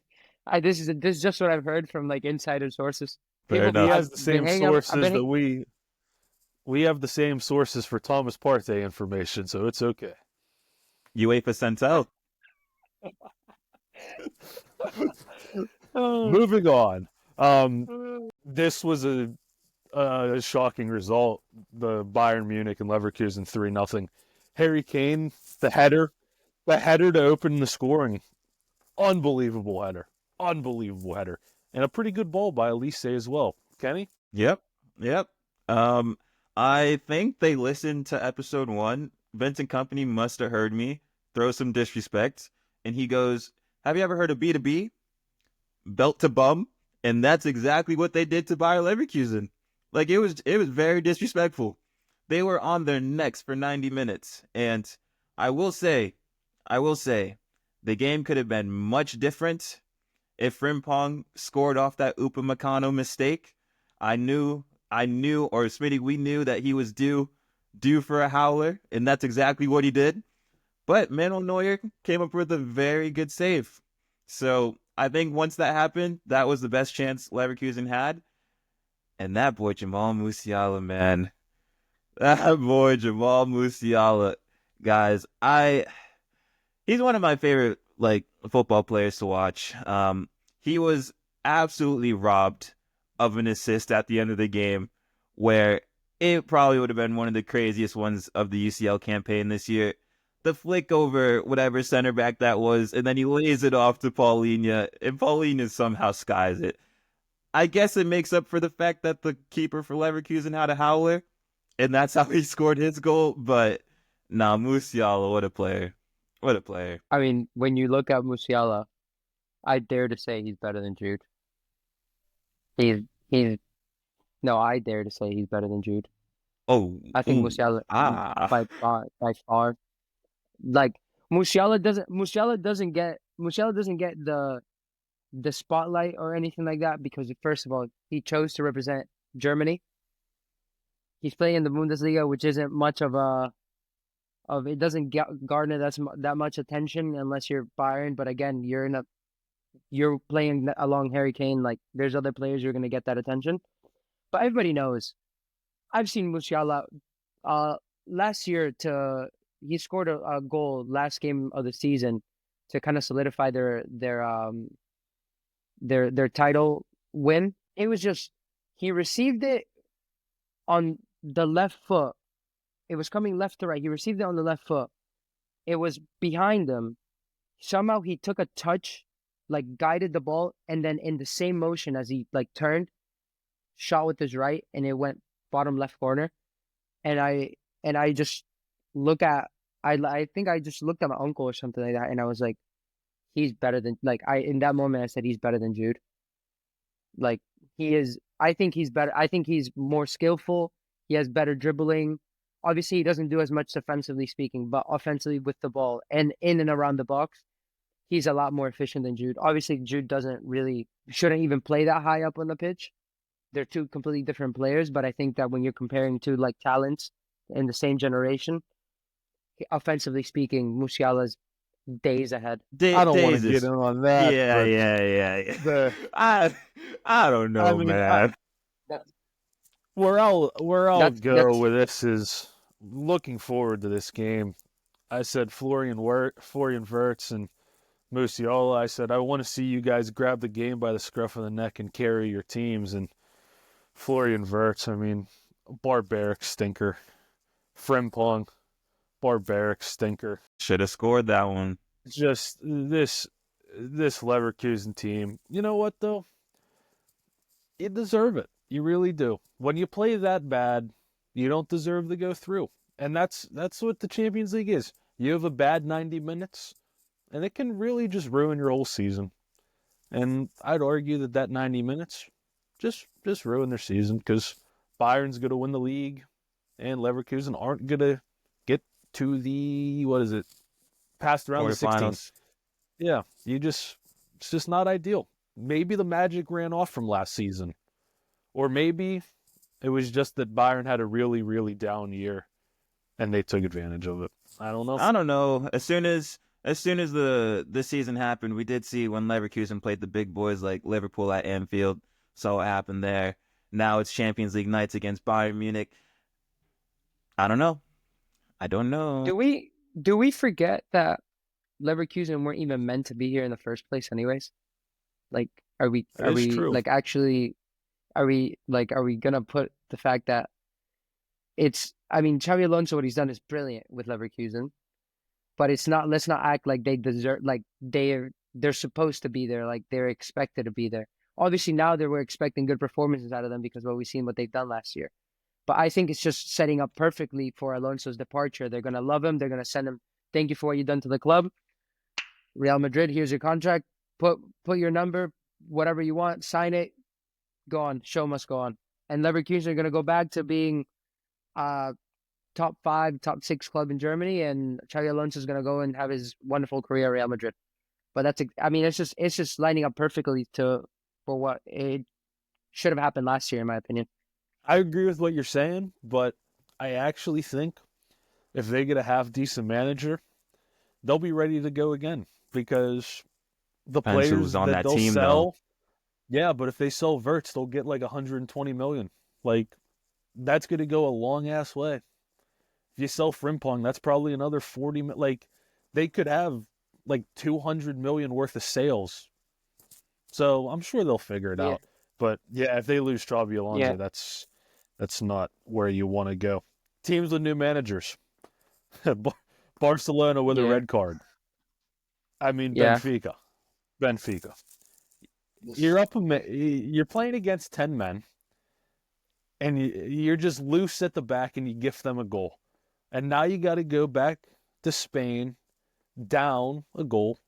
this is just what I've heard from like insider sources. Fair He enough. has the I've been same hanging out. sources that we have the same sources for Thomas Partey information, so it's okay. UEFA Centel. Moving on. This was a shocking result. The Bayern Munich and Leverkusen 3-0. Harry Kane, the header to open the scoring. Unbelievable header. And a pretty good ball by Elise as well. Kenny? Yep. I think they listened to episode 1. Vincent Company must have heard me throw some disrespect, and he goes, "Have you ever heard of B2B? Belt to bum?" And that's exactly what they did to Bayer Leverkusen. Like it was very disrespectful. They were on their necks for 90 minutes, and I will say, the game could have been much different if Frimpong scored off that Upamecano mistake. I knew, or Smitty, we knew that he was due for a howler, and that's exactly what he did. But Manuel Neuer came up with a very good save. So I think once that happened, that was the best chance Leverkusen had. And that boy Jamal Musiala, man. That boy Jamal Musiala. Guys, he's one of my favorite football players to watch. He was absolutely robbed of an assist at the end of the game, where it probably would have been one of the craziest ones of the UCL campaign this year. The flick over whatever center back that was, and then he lays it off to Paulinho, and Paulinho somehow skies it. I guess it makes up for the fact that the keeper for Leverkusen had a howler, and that's how he scored his goal. But Musiala, what a player. What a player. I mean, when you look at Musiala, I dare to say he's better than Jude. I dare to say he's better than Jude. Oh, I think Musiala by far. Like Musiala doesn't get the spotlight or anything like that because first of all, he chose to represent Germany. He's playing in the Bundesliga, which isn't much of it doesn't garner that much attention unless you're Bayern. But again, you're playing along Harry Kane. Like there's other players you're gonna get that attention. But everybody knows. I've seen Musiala last year he scored a goal last game of the season to kind of solidify their title win. It was just he received it on the left foot. It was coming left to right. He received it on the left foot. It was behind him. Somehow he took a touch, like guided the ball, and then in the same motion as he like turned, shot with his right, and it went bottom left corner. And I just I think I just looked at my uncle or something like that, and I was like, he's better than in that moment I said he's better than Jude. Like he is. I think he's better. I think he's more skillful. He has better dribbling. Obviously, he doesn't do as much defensively speaking, but offensively with the ball and in and around the box, he's a lot more efficient than Jude. Obviously, Jude shouldn't even play that high up on the pitch. They're two completely different players, but I think that when you're comparing two like talents in the same generation, offensively speaking, Musiala's days ahead. I don't want to get in on that. Yeah. I don't know, man. Where I'll go with this is looking forward to this game. I said Florian Wirtz and Musiala. I said I want to see you guys grab the game by the scruff of the neck and carry your teams. And Florian Wirtz, I mean, barbaric stinker. Frimpong, barbaric stinker. Should have scored that one. Just this Leverkusen team. You know what though? You deserve it. You really do. When you play that bad, you don't deserve to go through. And that's what the Champions League is. You have a bad 90 minutes, and it can really just ruin your whole season. And I'd argue that 90 minutes just ruin their season because Bayern's going to win the league, and Leverkusen aren't going to get to the, what is it, past around the 16. Quarterfinals. Yeah, it's just not ideal. Maybe the magic ran off from last season. Or maybe it was just that Bayern had a really, really down year and they took advantage of it. I don't know. I don't know. As soon as the season happened, we did see when Leverkusen played the big boys like Liverpool at Anfield. Saw what happened there. Now it's Champions League nights against Bayern Munich. I don't know. I don't know. Do we forget that Leverkusen weren't even meant to be here in the first place, anyways? Like, are we true. like actually are we gonna put the fact that it's, I mean, Xabi Alonso, what he's done is brilliant with Leverkusen, but it's not, let's not act like they deserve, like they're supposed to be there, like they're expected to be there. Obviously now we're expecting good performances out of them because we've seen what they've done last year. But I think it's just setting up perfectly for Alonso's departure. They're gonna love him. They're gonna send him, thank you for what you've done to the club. Real Madrid, here's your contract. Put your number, whatever you want, sign it, go on. Show must go on. And Leverkusen are gonna go back to being top 5, top 6 club in Germany, and Xabi Alonso is gonna go and have his wonderful career at Real Madrid. But it's just lining up perfectly for what it should have happened last year, in my opinion. I agree with what you're saying, but I actually think if they get a half-decent manager, they'll be ready to go again because the Depends players who's on that that they'll team, sell, though. yeah, but if they sell Verts, they'll get like 120 million. Like, that's going to go a long-ass way. If you sell Frimpong, that's probably another 40 million. Like, they could have like 200 million worth of sales. So I'm sure they'll figure it Yeah. out. But yeah, if they lose Xabi Alonso, Yeah. that's not where you want to go. Teams with new managers. Barcelona with a Yeah. red card. I mean, Yeah. Benfica. You're playing against 10 men, and you're just loose at the back, and you gift them a goal. And now you got to go back to Spain, down a goal,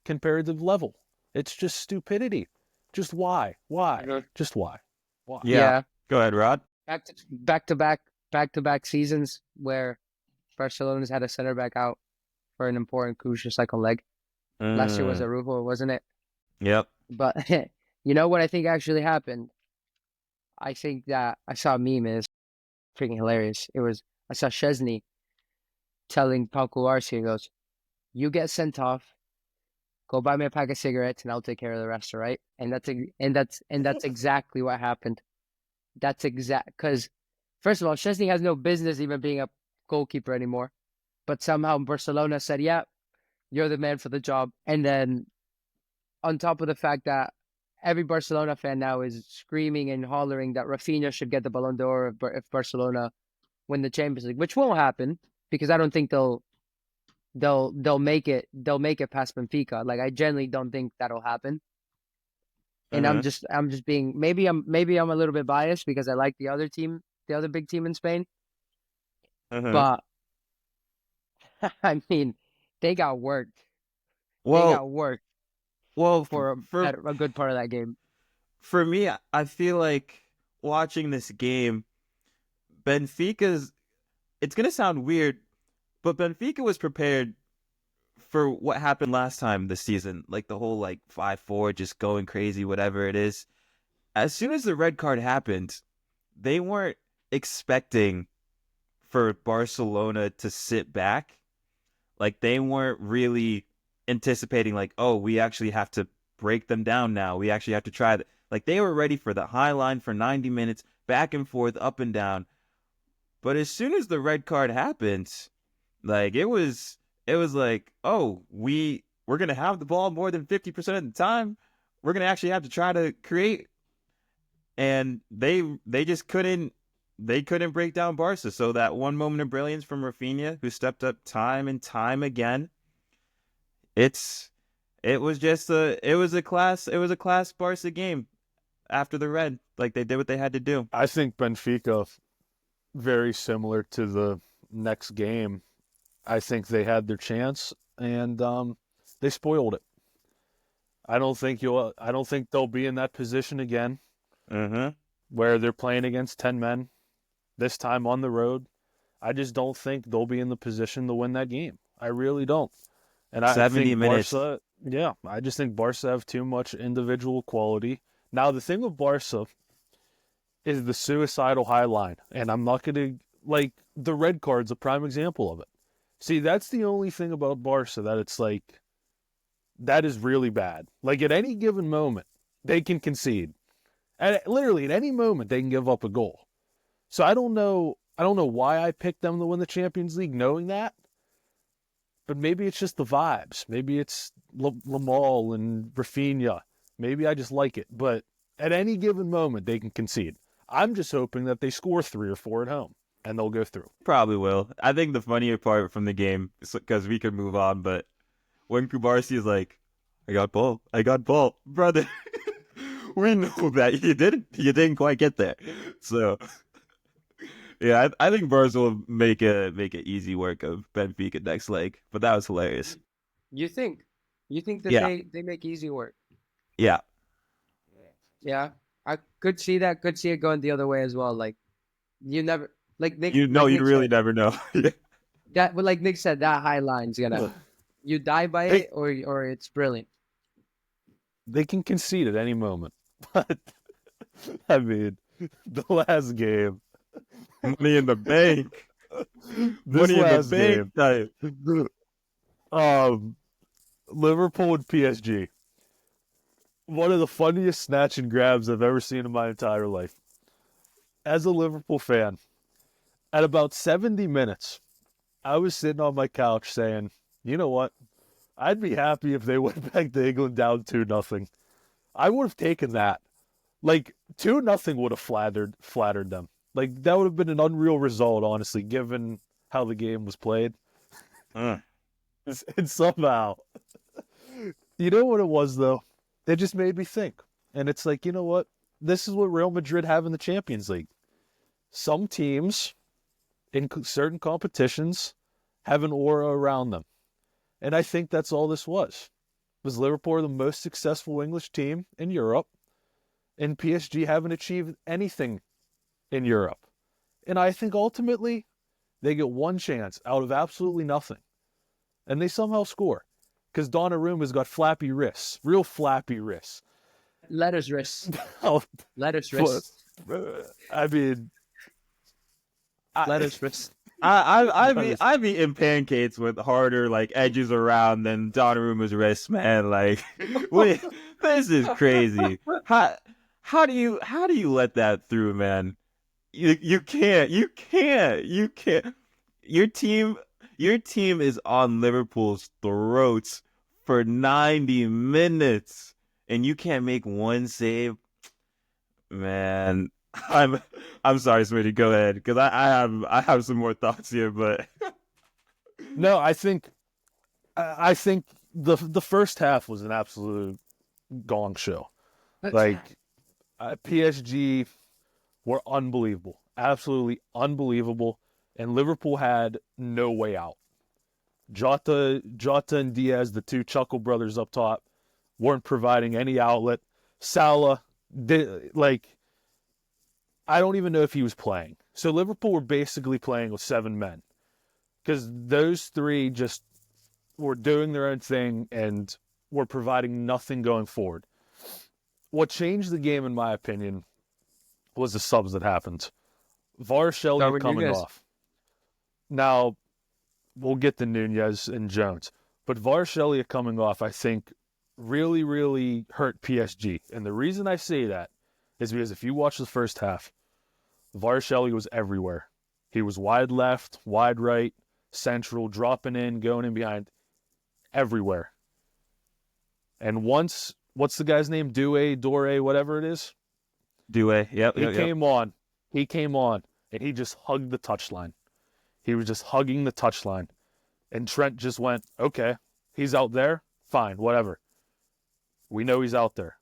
comparative level. It's just stupidity. Just why? Why? Mhm. Just why? Why? Yeah. Go ahead, Rod. Back to back seasons where Barcelona's had a center back out for an important crucial second leg. Last year was Arujo, wasn't it? Yep. But you know what I think actually happened? I think that I saw a meme, is freaking hilarious. I saw Chesney telling Pau Cuarsi, he goes, "You get sent off, go buy me a pack of cigarettes, and I'll take care of the rest, all right?" And that's exactly what happened. That's exact, because first of all, Chesney has no business even being a goalkeeper anymore. But somehow Barcelona said, "Yeah, you're the man for the job." And then on top of the fact that every Barcelona fan now is screaming and hollering that Rafinha should get the Ballon d'Or if Barcelona win the Champions League, which won't happen because I don't think they'll make it past Benfica. Like, I genuinely don't think that'll happen. And I'm just being, maybe I'm a little bit biased because I like the other big team in Spain. But I mean, they got worked. Well, They got worked for a good part of that game. For me, I feel like watching this game, Benfica's, it's going to sound weird, but Benfica was prepared for what happened last time this season. Like the whole 5-4, just going crazy, whatever it is. As soon as the red card happened, they weren't expecting for Barcelona to sit back. Like, they weren't really anticipating, oh, we actually have to break them down now. We actually have to try that. Like, they were ready for the high line for 90 minutes, back and forth, up and down. But as soon as the red card happened, it was like, oh, we're going to have the ball more than 50% of the time. We're going to actually have to try to create. And they just couldn't break down Barca. So that one moment of brilliance from Rafinha, who stepped up time and time again, it was a class Barca game. after the red. Like they did what they had to do. I think Benfica, very similar to the next game. I think they had their chance and they spoiled it. I don't think they'll be in that position again Mm-hmm. where they're playing against 10 men this time on the road. I just don't think they'll be in the position to win that game. I really don't. And I 70 think minutes. Barca, yeah, I just think Barca have too much individual quality. Now, the thing with Barca is the suicidal high line. And I'm not going to, like, the red card's a prime example of it. See, that's the only thing about Barca that it's like, that is really bad. Like, at any given moment, they can concede. Literally, at any moment, they can give up a goal. So I don't know why I picked them to win the Champions League knowing that. But maybe it's just the vibes. Maybe it's Lamal and Rafinha. Maybe I just like it. But at any given moment, they can concede. I'm just hoping that they score 3 or 4 at home, and they'll go through. Probably will. I think the funnier part from the game, because we could move on, but when Kubarsi is like, I got ball, brother. We know that you didn't quite get there. So yeah, I think Barca will make it easy work of Benfica next leg. But that was hilarious. You think? You think that Yeah. they make easy work? Yeah. Yeah, I could see that. Could see it going the other way as well. Like you never, like Nick. You like Nick really said, never know. that. But like Nick said, that high line's gonna. You die by Hey. it, or it's brilliant. They can concede at any moment. But, I mean, the last game. Money in the bank. This Money in the last bank. game. Liverpool and PSG. One of the funniest snatch and grabs I've ever seen in my entire life. As a Liverpool fan, at about 70 minutes, I was sitting on my couch saying, you know what? I'd be happy if they went back to England down 2-0. I would have taken that. Like, 2-0 would have flattered them. Like, that would have been an unreal result, honestly, given how the game was played. And somehow, you know what it was, though? It just made me think. And it's like, you know what? This is what Real Madrid have in the Champions League. Some teams in certain competitions have an aura around them. And I think that's all this was. Was Liverpool the most successful English team in Europe, and PSG haven't achieved anything in Europe. And I think ultimately they get one chance out of absolutely nothing. And they somehow score. Because Donnarumma's got flappy wrists. Real flappy wrists. Lettuce wrists. Oh, Lettuce wrists. I mean... Lettuce wrists. I'd be in pancakes with harder like edges around than Donnarumma's wrist, man. Like, wait, this is crazy. How do you let that through, man? You can't. Your team is on Liverpool's throats for 90 minutes, and you can't make one save, man. I'm sorry, Smitty. Go ahead, because I have some more thoughts here, but no, I think the first half was an absolute gong show. Like PSG were unbelievable, absolutely unbelievable, and Liverpool had no way out. Jota and Diaz, the two Chuckle brothers up top, weren't providing any outlet. Salah I don't even know if he was playing. So Liverpool were basically playing with 7 men because those 3 just were doing their own thing and were providing nothing going forward. What changed the game, in my opinion, was the subs that happened. Varsheli coming off. Now, we'll get to Nunez and Jones, but Varsheli coming off, I think, really, really hurt PSG. And the reason I say that is because if you watch the first half, Varsheli was everywhere. He was wide left, wide right, central, dropping in, going in behind, everywhere. And once, what's the guy's name? Dore, whatever it is? Due, yep. He came on, and he just hugged the touchline. He was just hugging the touchline. And Trent just went, okay, he's out there, fine, whatever. We know he's out there.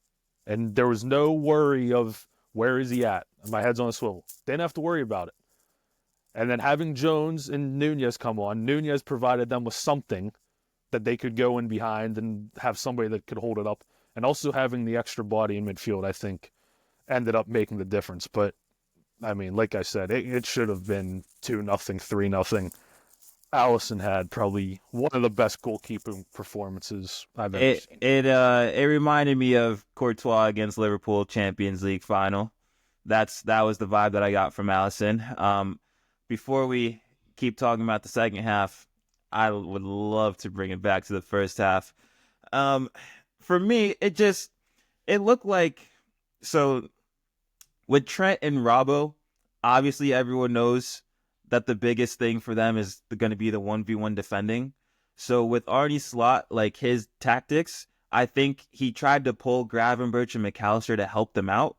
And there was no worry of where is he at. My head's on a swivel. Didn't have to worry about it. And then having Jones and Nunez come on, Nunez provided them with something that they could go in behind and have somebody that could hold it up. And also having the extra body in midfield, I think, ended up making the difference. But, I mean, like I said, it should have been 2-0, 3-0. Allison had probably one of the best goalkeeping performances I've ever seen. It reminded me of Courtois against Liverpool Champions League final. That was the vibe that I got from Allison. Before we keep talking about the second half, I would love to bring it back to the first half. For me, it looked like, so with Trent and Robbo, obviously everyone knows that the biggest thing for them is going to be the 1v1 defending. So with Arne Slot, like his tactics, I think he tried to pull Gravenberch and McAllister to help them out.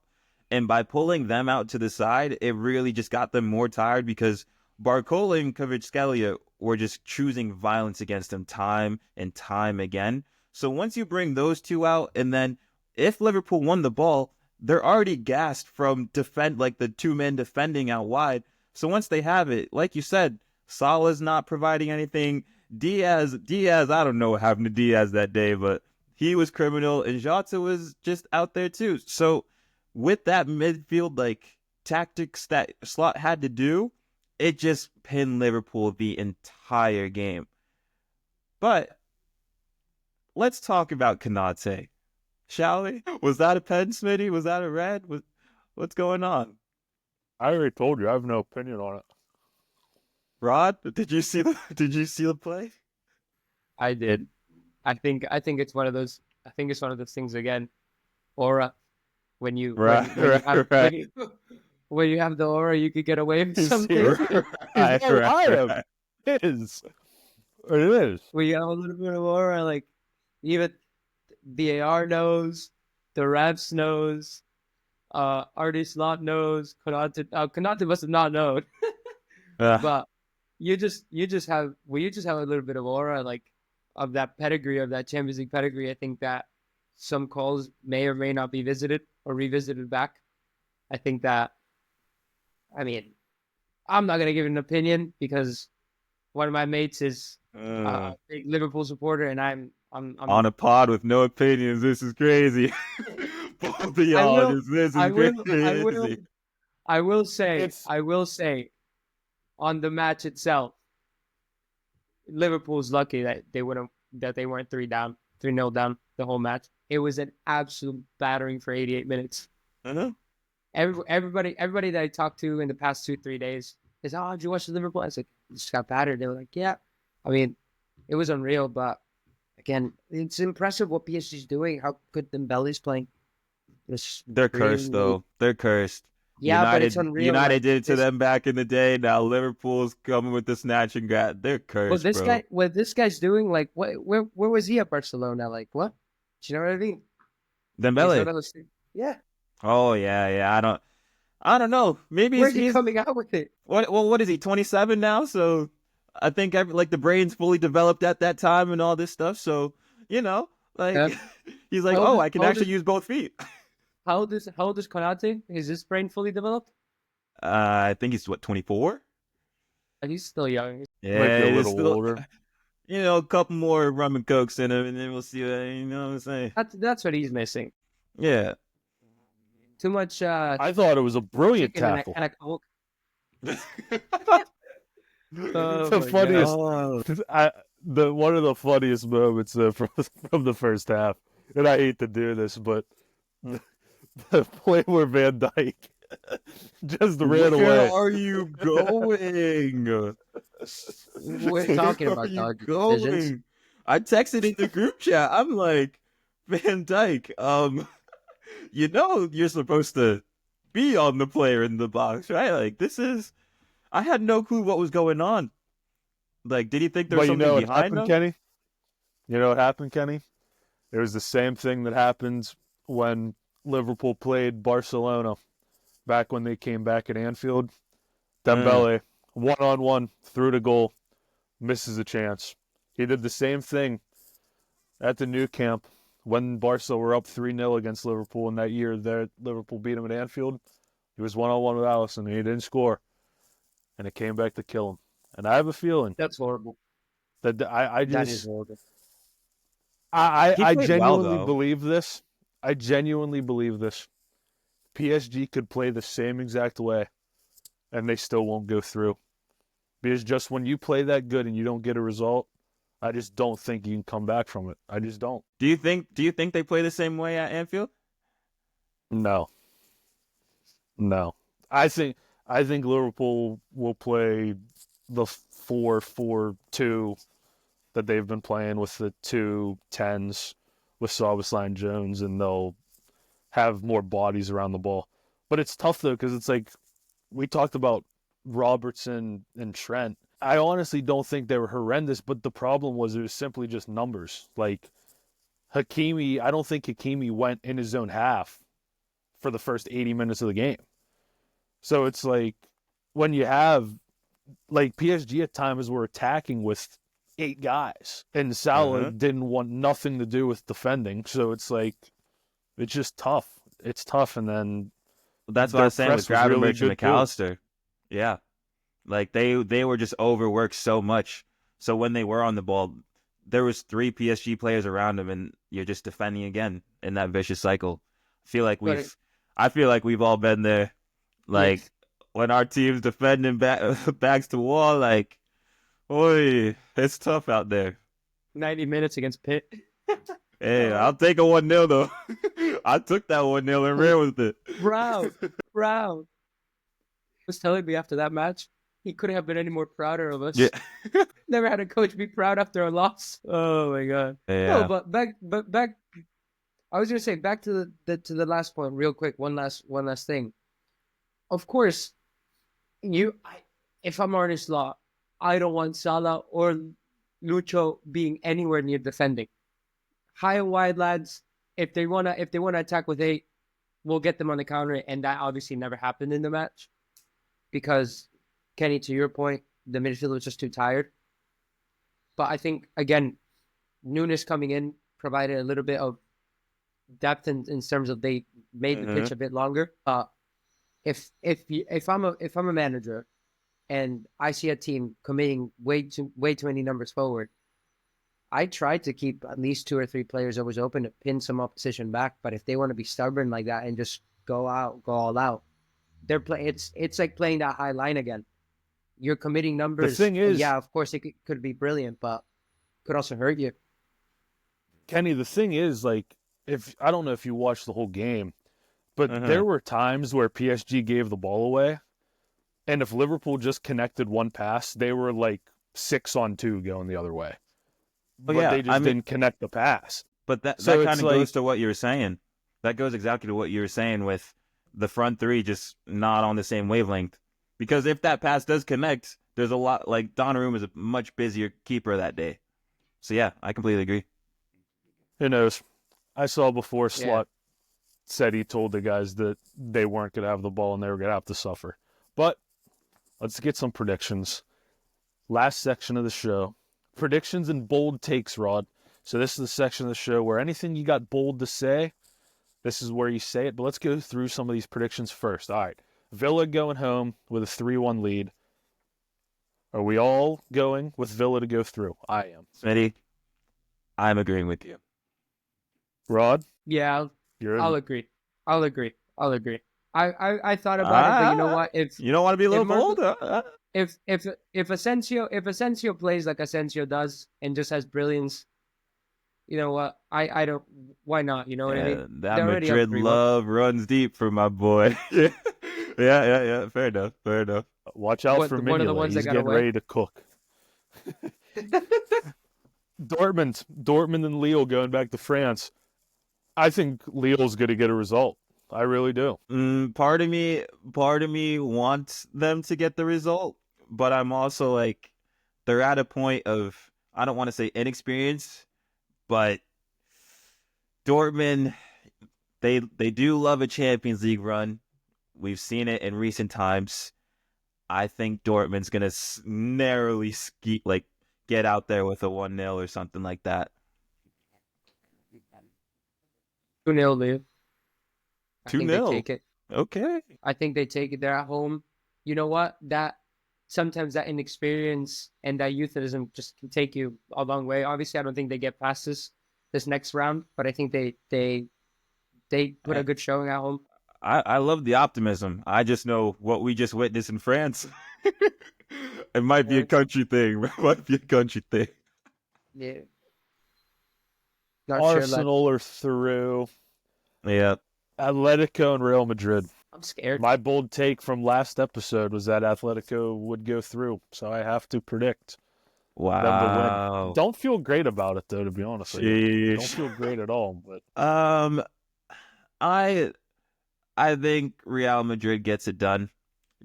And by pulling them out to the side, it really just got them more tired because Barcola and Kvaratskhelia were just choosing violence against him time and time again. So once you bring those two out, and then if Liverpool won the ball, they're already gassed from the two men defending out wide. So once they have it, like you said, Salah's not providing anything. Diaz, I don't know what happened to Diaz that day, but he was criminal, and Jota was just out there too. So with that midfield tactics that Slot had to do, it just pinned Liverpool the entire game. But let's talk about Konate, shall we? Was that a pen, Smitty? Was that a red? What's going on? I already told you, I have no opinion on it. Rod, did you see the play? I did. I think it's one of those. I think it's one of those things again. Aura. When you have the aura, you could get away with something. It is. When you have a little bit of aura, like even the AR knows, the refs knows, Arne Slot knows, Konate must have not known. But you just have a little bit of aura, like of that pedigree, of that Champions League pedigree. I think that some calls may or may not be visited or revisited back. I think that, I mean, I'm not gonna give an opinion because one of my mates is a big Liverpool supporter, and I'm on a pod with no opinions. This is crazy. Both of y'all, this is crazy. I will say, on the match itself, Liverpool's lucky that they weren't 3-0 down the whole match. It was an absolute battering for 88 minutes. Uh-huh. Everybody that I talked to in the past 2-3 days is, oh, did you watch the Liverpool? I was like, just got battered. They were like, yeah. I mean, it was unreal, but again, it's impressive what PSG's doing. How good Dembele's playing. They're cursed, though. They're cursed. Yeah, but it's unreal. United did it to them back in the day. Now Liverpool's coming with the snatch and grab. They're cursed, what this guy's doing, like, where was he at Barcelona? Like, what? Do you know what I mean? Dembele. Yeah. Oh yeah. I don't know. Maybe where's he coming out with it? What is he? 27 now. So I think the brain's fully developed at that time and all this stuff. So he's like, I can actually use both feet. How old is Konate? Is his brain fully developed? I think he's 24. And he's still young. Yeah, might be a little older. A couple more rum and cokes in him, and then we'll see. You know what I'm saying? That's what he's missing. Yeah. Too much. I thought it was a brilliant tackle. And a Coke. The funniest. One of the funniest moments from the first half, and I hate to do this, but the play where Van Dijk just ran away. Where are you going? We're talking about dog decisions. I texted in the group chat. I'm like, Van Dijk, you're supposed to be on the player in the box, right? Like, I had no clue what was going on. Like, did he think there was something behind him? Kenny? You know what happened, Kenny? It was the same thing that happened when Liverpool played Barcelona back when they came back at Anfield. Dembele, one-on-one, through the goal, misses a chance. He did the same thing at the new camp When Barca were up 3-0 against Liverpool in that year that Liverpool beat him at Anfield, he was one-on-one with Alisson and he didn't score. And it came back to kill him. And I have a feeling That's horrible. that That is horrible. He I played well, genuinely though. believe this. I genuinely believe this. PSG could play the same exact way and they still won't go through. Because just when you play that good and you don't get a result, I just don't think you can come back from it. I just don't. Do you think they play the same way at Anfield? No. I think Liverpool will play the 4-4-2 that they've been playing with the 2 10s with Szoboszlai and Jones, and they'll have more bodies around the ball. But it's tough though because it's like we talked about Robertson and Trent. I honestly don't think they were horrendous, but the problem was it was simply just numbers. Like Hakimi, I don't think Hakimi went in his own half for the first 80 minutes of the game. So it's like when you have like PSG at times were attacking with 8 guys and Salah didn't want nothing to do with defending. So it's like it's just tough. It's tough, and then That's what I was saying with Gravenberch and too. McAllister. Yeah. Like they were just overworked so much. So when they were on the ball, there was 3 PSG players around them, and you're just defending again in that vicious cycle. I feel like we've all been there. Like when our team's defending backs to wall, like, oi, it's tough out there. 90 minutes against Pitt. Hey, I'll take a 1-0 though. I took that 1-0 and ran with it. Proud. Was telling me after that match, he couldn't have been any more prouder of us. Yeah. Never had a coach be proud after a loss. Oh my god. Yeah. No, but back. I was gonna say back to the last point, real quick. One last thing. Of course, if I'm Arne Slot, I don't want Salah or Lucho being anywhere near defending. High and wide lads. If they wanna attack with 8, we'll get them on the counter, and that obviously never happened in the match because Kenny, to your point, the midfield was just too tired. But I think again, Nunes coming in provided a little bit of depth in terms of they made the pitch a bit longer. If I'm a manager and I see a team committing way too many numbers forward, I try to keep at least 2 or 3 players always open to pin some opposition back. But if they want to be stubborn like that and just go all out, it's like playing that high line again. You're committing numbers. The thing is, yeah, of course it could be brilliant, but could also hurt you. Kenny, the thing is, like, I don't know if you watched the whole game, but there were times where PSG gave the ball away, and if Liverpool just connected one pass, they were like 6-on-2 going the other way. But they just didn't connect the pass. But that kind of goes to what you were saying. That goes exactly to what you were saying with the front 3 just not on the same wavelength. Because if that pass does connect, there's a lot, like Donnarumma is a much busier keeper that day. So yeah, I completely agree. Who knows? I saw before Slot said he told the guys that they weren't going to have the ball and they were going to have to suffer. But let's get some predictions. Last section of the show. Predictions and bold takes, Rod. So this is the section of the show where anything you got bold to say, this is where you say it. But let's go through some of these predictions first. All right. Villa going home with a 3-1 lead. Are we all going with Villa to go through? I am. Smitty, I'm agreeing with you. Rod? Yeah, I'll agree. I thought about it, but you know what? If you don't want to be a little bold, if Asensio plays like Asensio does and just has brilliance, you know what? I don't. Why not? You know what I mean? That Madrid love runs deep for my boy. yeah. Fair enough. Watch out for Mignolet. He's getting ready to cook. Dortmund and Lille going back to France. I think Lille's going to get a result. I really do. Part of me wants them to get the result, but I'm also like, they're at a point of, I don't want to say inexperience, but Dortmund, they do love a Champions League run. We've seen it in recent times. I think Dortmund's going to narrowly get out there with a 1-0 or something like that. 2-0 lead. I think they 2-0. take it. Okay. I think they take it. They're at home. You know what? Sometimes that inexperience and that youthism just can take you a long way. Obviously, I don't think they get past this next round, but I think they put a good showing at home. I love the optimism. I just know what we just witnessed in France. It might be a country thing. It might be a country thing. Yeah. Not Arsenal are through. Yeah. Atletico and Real Madrid. I'm scared. My bold take from last episode was that Atletico would go through, so I have to predict them to win. Don't feel great about it, though, to be honest with you. Don't feel great at all. But I think Real Madrid gets it done.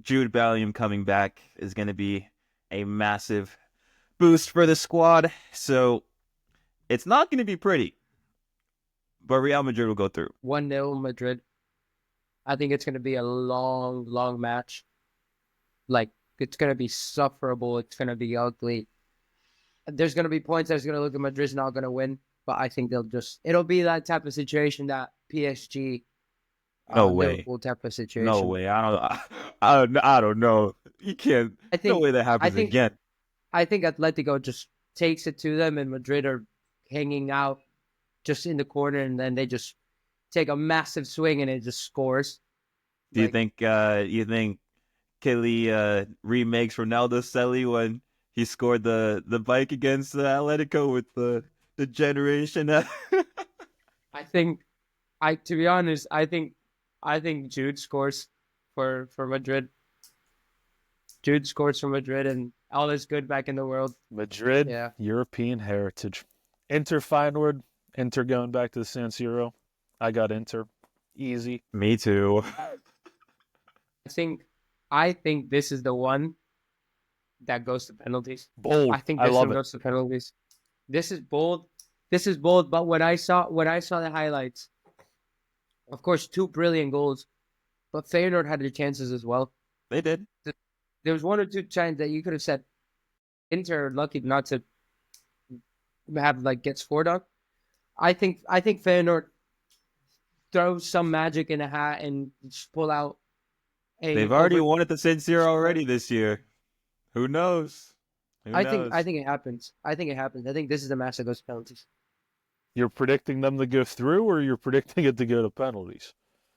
Jude Bellingham coming back is going to be a massive boost for the squad. So it's not going to be pretty, but Real Madrid will go through. 1-0 Madrid. I think it's going to be a long, long match. Like, it's going to be sufferable. It's going to be ugly. There's going to be points that's going to look at Madrid's not going to win, but I think it'll be that type of situation that PSG, no way, Liverpool type of situation. No way. I don't know. You can't. No way that happens again. I think Atletico just takes it to them, and Madrid are hanging out just in the corner, and then they just take a massive swing and it just scores. Do you think Kelly remakes Ronaldo Selly when he scored the bike against Atletico with the generation? To be honest, I think Jude scores for Madrid. Jude scores for Madrid, and all is good back in the world. Madrid, yeah. European heritage. Inter Feyenoord. Inter going back to the San Siro. I got Inter. Easy. Me too. I think this is the one that goes to penalties. Bold. I think this one goes to penalties. This is bold. But when I saw the highlights, of course, 2 brilliant goals, but Feyenoord had their chances as well. They did. There was 1 or 2 times that you could have said Inter lucky not to have get scored on. I think Feyenoord throws some magic in a hat and just pull out. They've already won at the San Siro already this year. Who knows? I think it happens. I think this is the match that goes to penalties. You're predicting them to go through, or you're predicting it to go to penalties?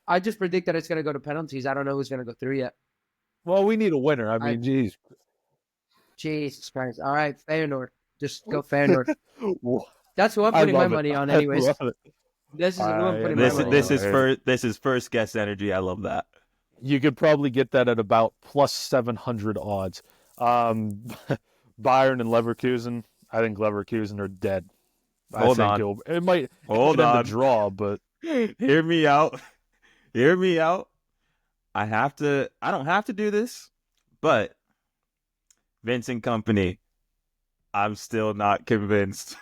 I just predict that it's going to go to penalties. I don't know who's going to go through yet. Well, we need a winner. I mean, geez. Jesus Christ. All right, Feyenoord. Just go Feyenoord. That's who I'm putting my money on anyways. This is who I'm putting my money on. This is first guess energy. I love that. You could probably get that at about plus 700 odds. Bayern and Leverkusen. I think Leverkusen are dead. Hold on. It might end a draw, but hear me out. I don't have to do this, but Vincent Kompany, I'm still not convinced.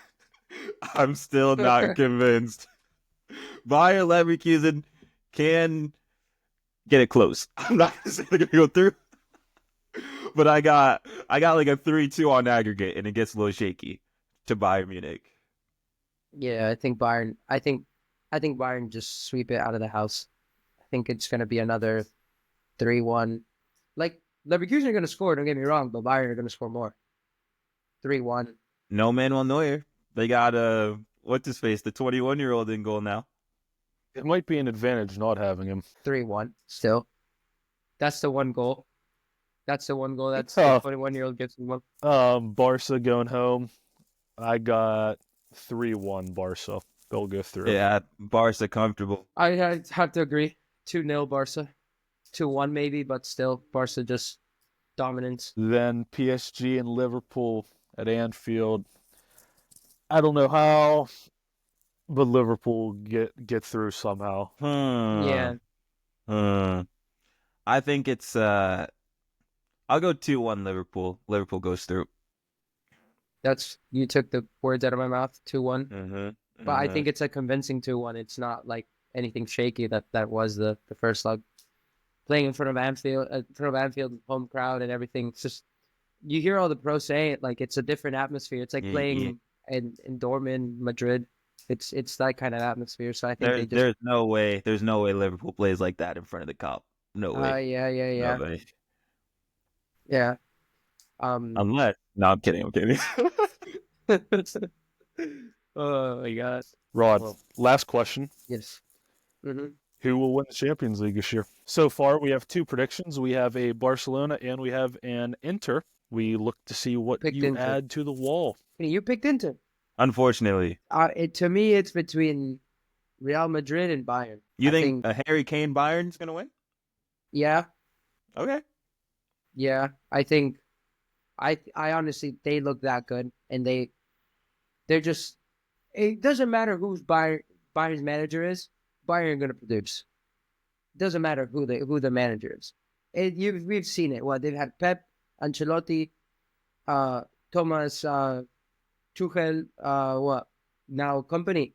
Bayer Leverkusen can get it close. I'm not going to say they're going to go through, but I got like a 3-2 on aggregate, and it gets a little shaky to Bayern Munich. Yeah, I think Bayern just sweep it out of the house. I think it's going to be another 3-1. Like, Leverkusen are going to score, don't get me wrong, but Bayern are going to score more. 3-1. No Manuel Neuer. They got, what's his face, the 21-year-old in goal now. It might be an advantage not having him. 3-1 still. That's the one goal. That's the 21-year-old gets one. Barca going home. I got 3-1 Barca. They'll go through. Yeah, Barca comfortable. I have to agree. 2-0 Barca. 2-1 maybe, but still Barca just dominance. Then PSG and Liverpool at Anfield. I don't know how, but Liverpool get through somehow. Yeah. I think it's I'll go 2-1 Liverpool. Liverpool goes through. You took the words out of my mouth. 2-1. Mm-hmm. But I think it's a convincing 2-1. It's not like anything shaky that was the first leg. Playing in front of Anfield, home crowd and everything. It's just, you hear all the pros say it, like it's a different atmosphere. It's like playing in Dortmund, Madrid. It's that kind of atmosphere. So I think they just There's no way Liverpool plays like that in front of the Kop. No way. yeah. No way. Yeah. Unless, no, I'm kidding. Oh my god. Rod, Well, last question. yes. Mm-hmm. Who will win the Champions League this year? So far, we have two predictions. We have a Barcelona and we have an Inter. We look to see what Picked you Inter. add to the wall. You picked Inter. Unfortunately. To me, it's between Real Madrid and Bayern. You I think a Harry Kane Bayern's gonna win? Yeah, Okay. yeah. I think I honestly they look that good, and they're just. It doesn't matter who's Bayern's manager is. Bayern gonna produce. Doesn't matter who the manager is. We've seen it. They've had Pep, Ancelotti, Thomas, Tuchel, now company.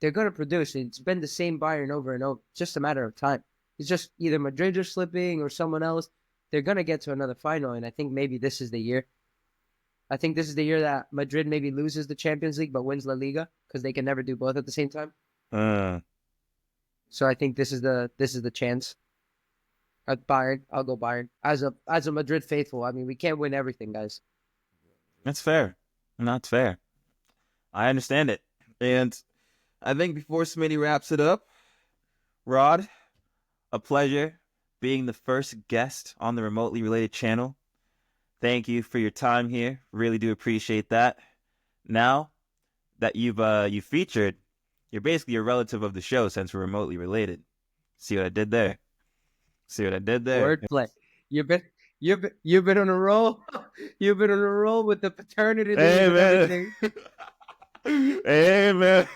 They're gonna produce. It's been the same Bayern over and over. It's just a matter of time. It's just either Madrid are slipping or someone else. They're gonna get to another final, and I think maybe this is the year. I think this is the year that Madrid maybe loses the Champions League but wins La Liga because they can never do both at the same time. So I think this is the chance. At Bayern, I'll go Bayern. As a Madrid faithful, I mean, we can't win everything, guys. That's fair. That's fair. I understand it. And I think before Smitty wraps it up, Rod, a pleasure being the first guest on the Remotely Related channel. Thank you for your time here. Really do appreciate that. Now that you've featured, you're basically a relative of the show since we're remotely related. See what I did there? Wordplay. You've been on a roll. You've been on a roll with the paternity leave and everything. Hey man.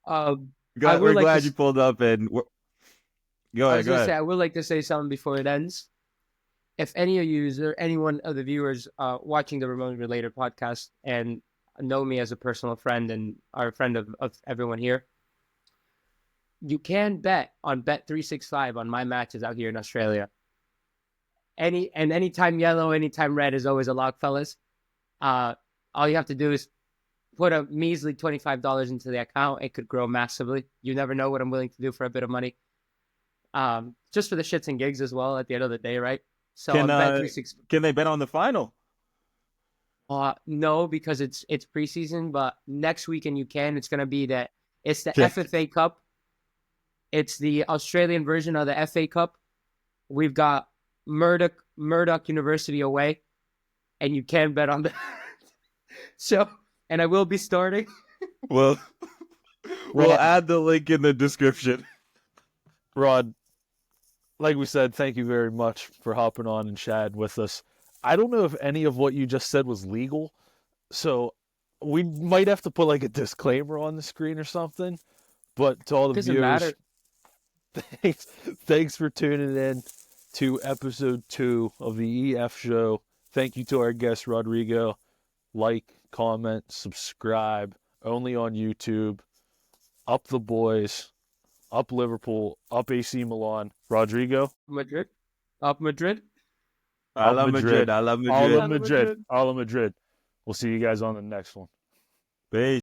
We're glad you pulled up and go ahead. I would like to say something before it ends. If any of you or any one of the viewers watching the Remotely Related podcast and know me as a personal friend and are a friend of everyone here, you can bet on Bet365 on my matches out here in Australia. Anytime yellow, anytime red is always a lock, fellas. All you have to do is put a measly $25 into the account. It could grow massively. You never know what I'm willing to do for a bit of money. Just for the shits and gigs as well at the end of the day, right? So can they bet on the final? No, because it's preseason, but next weekend you can. It's gonna be it's the FFA Cup. It's the Australian version of the FA Cup. We've got Murdoch University away, and you can bet on that. So, and I will be starting. Well, we'll add the link in the description. Rod, like we said, thank you very much for hopping on and chatting with us. I don't know if any of what you just said was legal, so we might have to put like a disclaimer on the screen or something. But to all the Doesn't viewers, matter. Thanks for tuning in to episode 2 of the EF show. Thank you to our guest Rodrigo. Like, comment, subscribe. Only on YouTube. Up the boys. Up Liverpool. Up AC Milan. Rodrigo. Madrid. Up Madrid. I love Madrid. All of Madrid. We'll see you guys on the next one. Peace.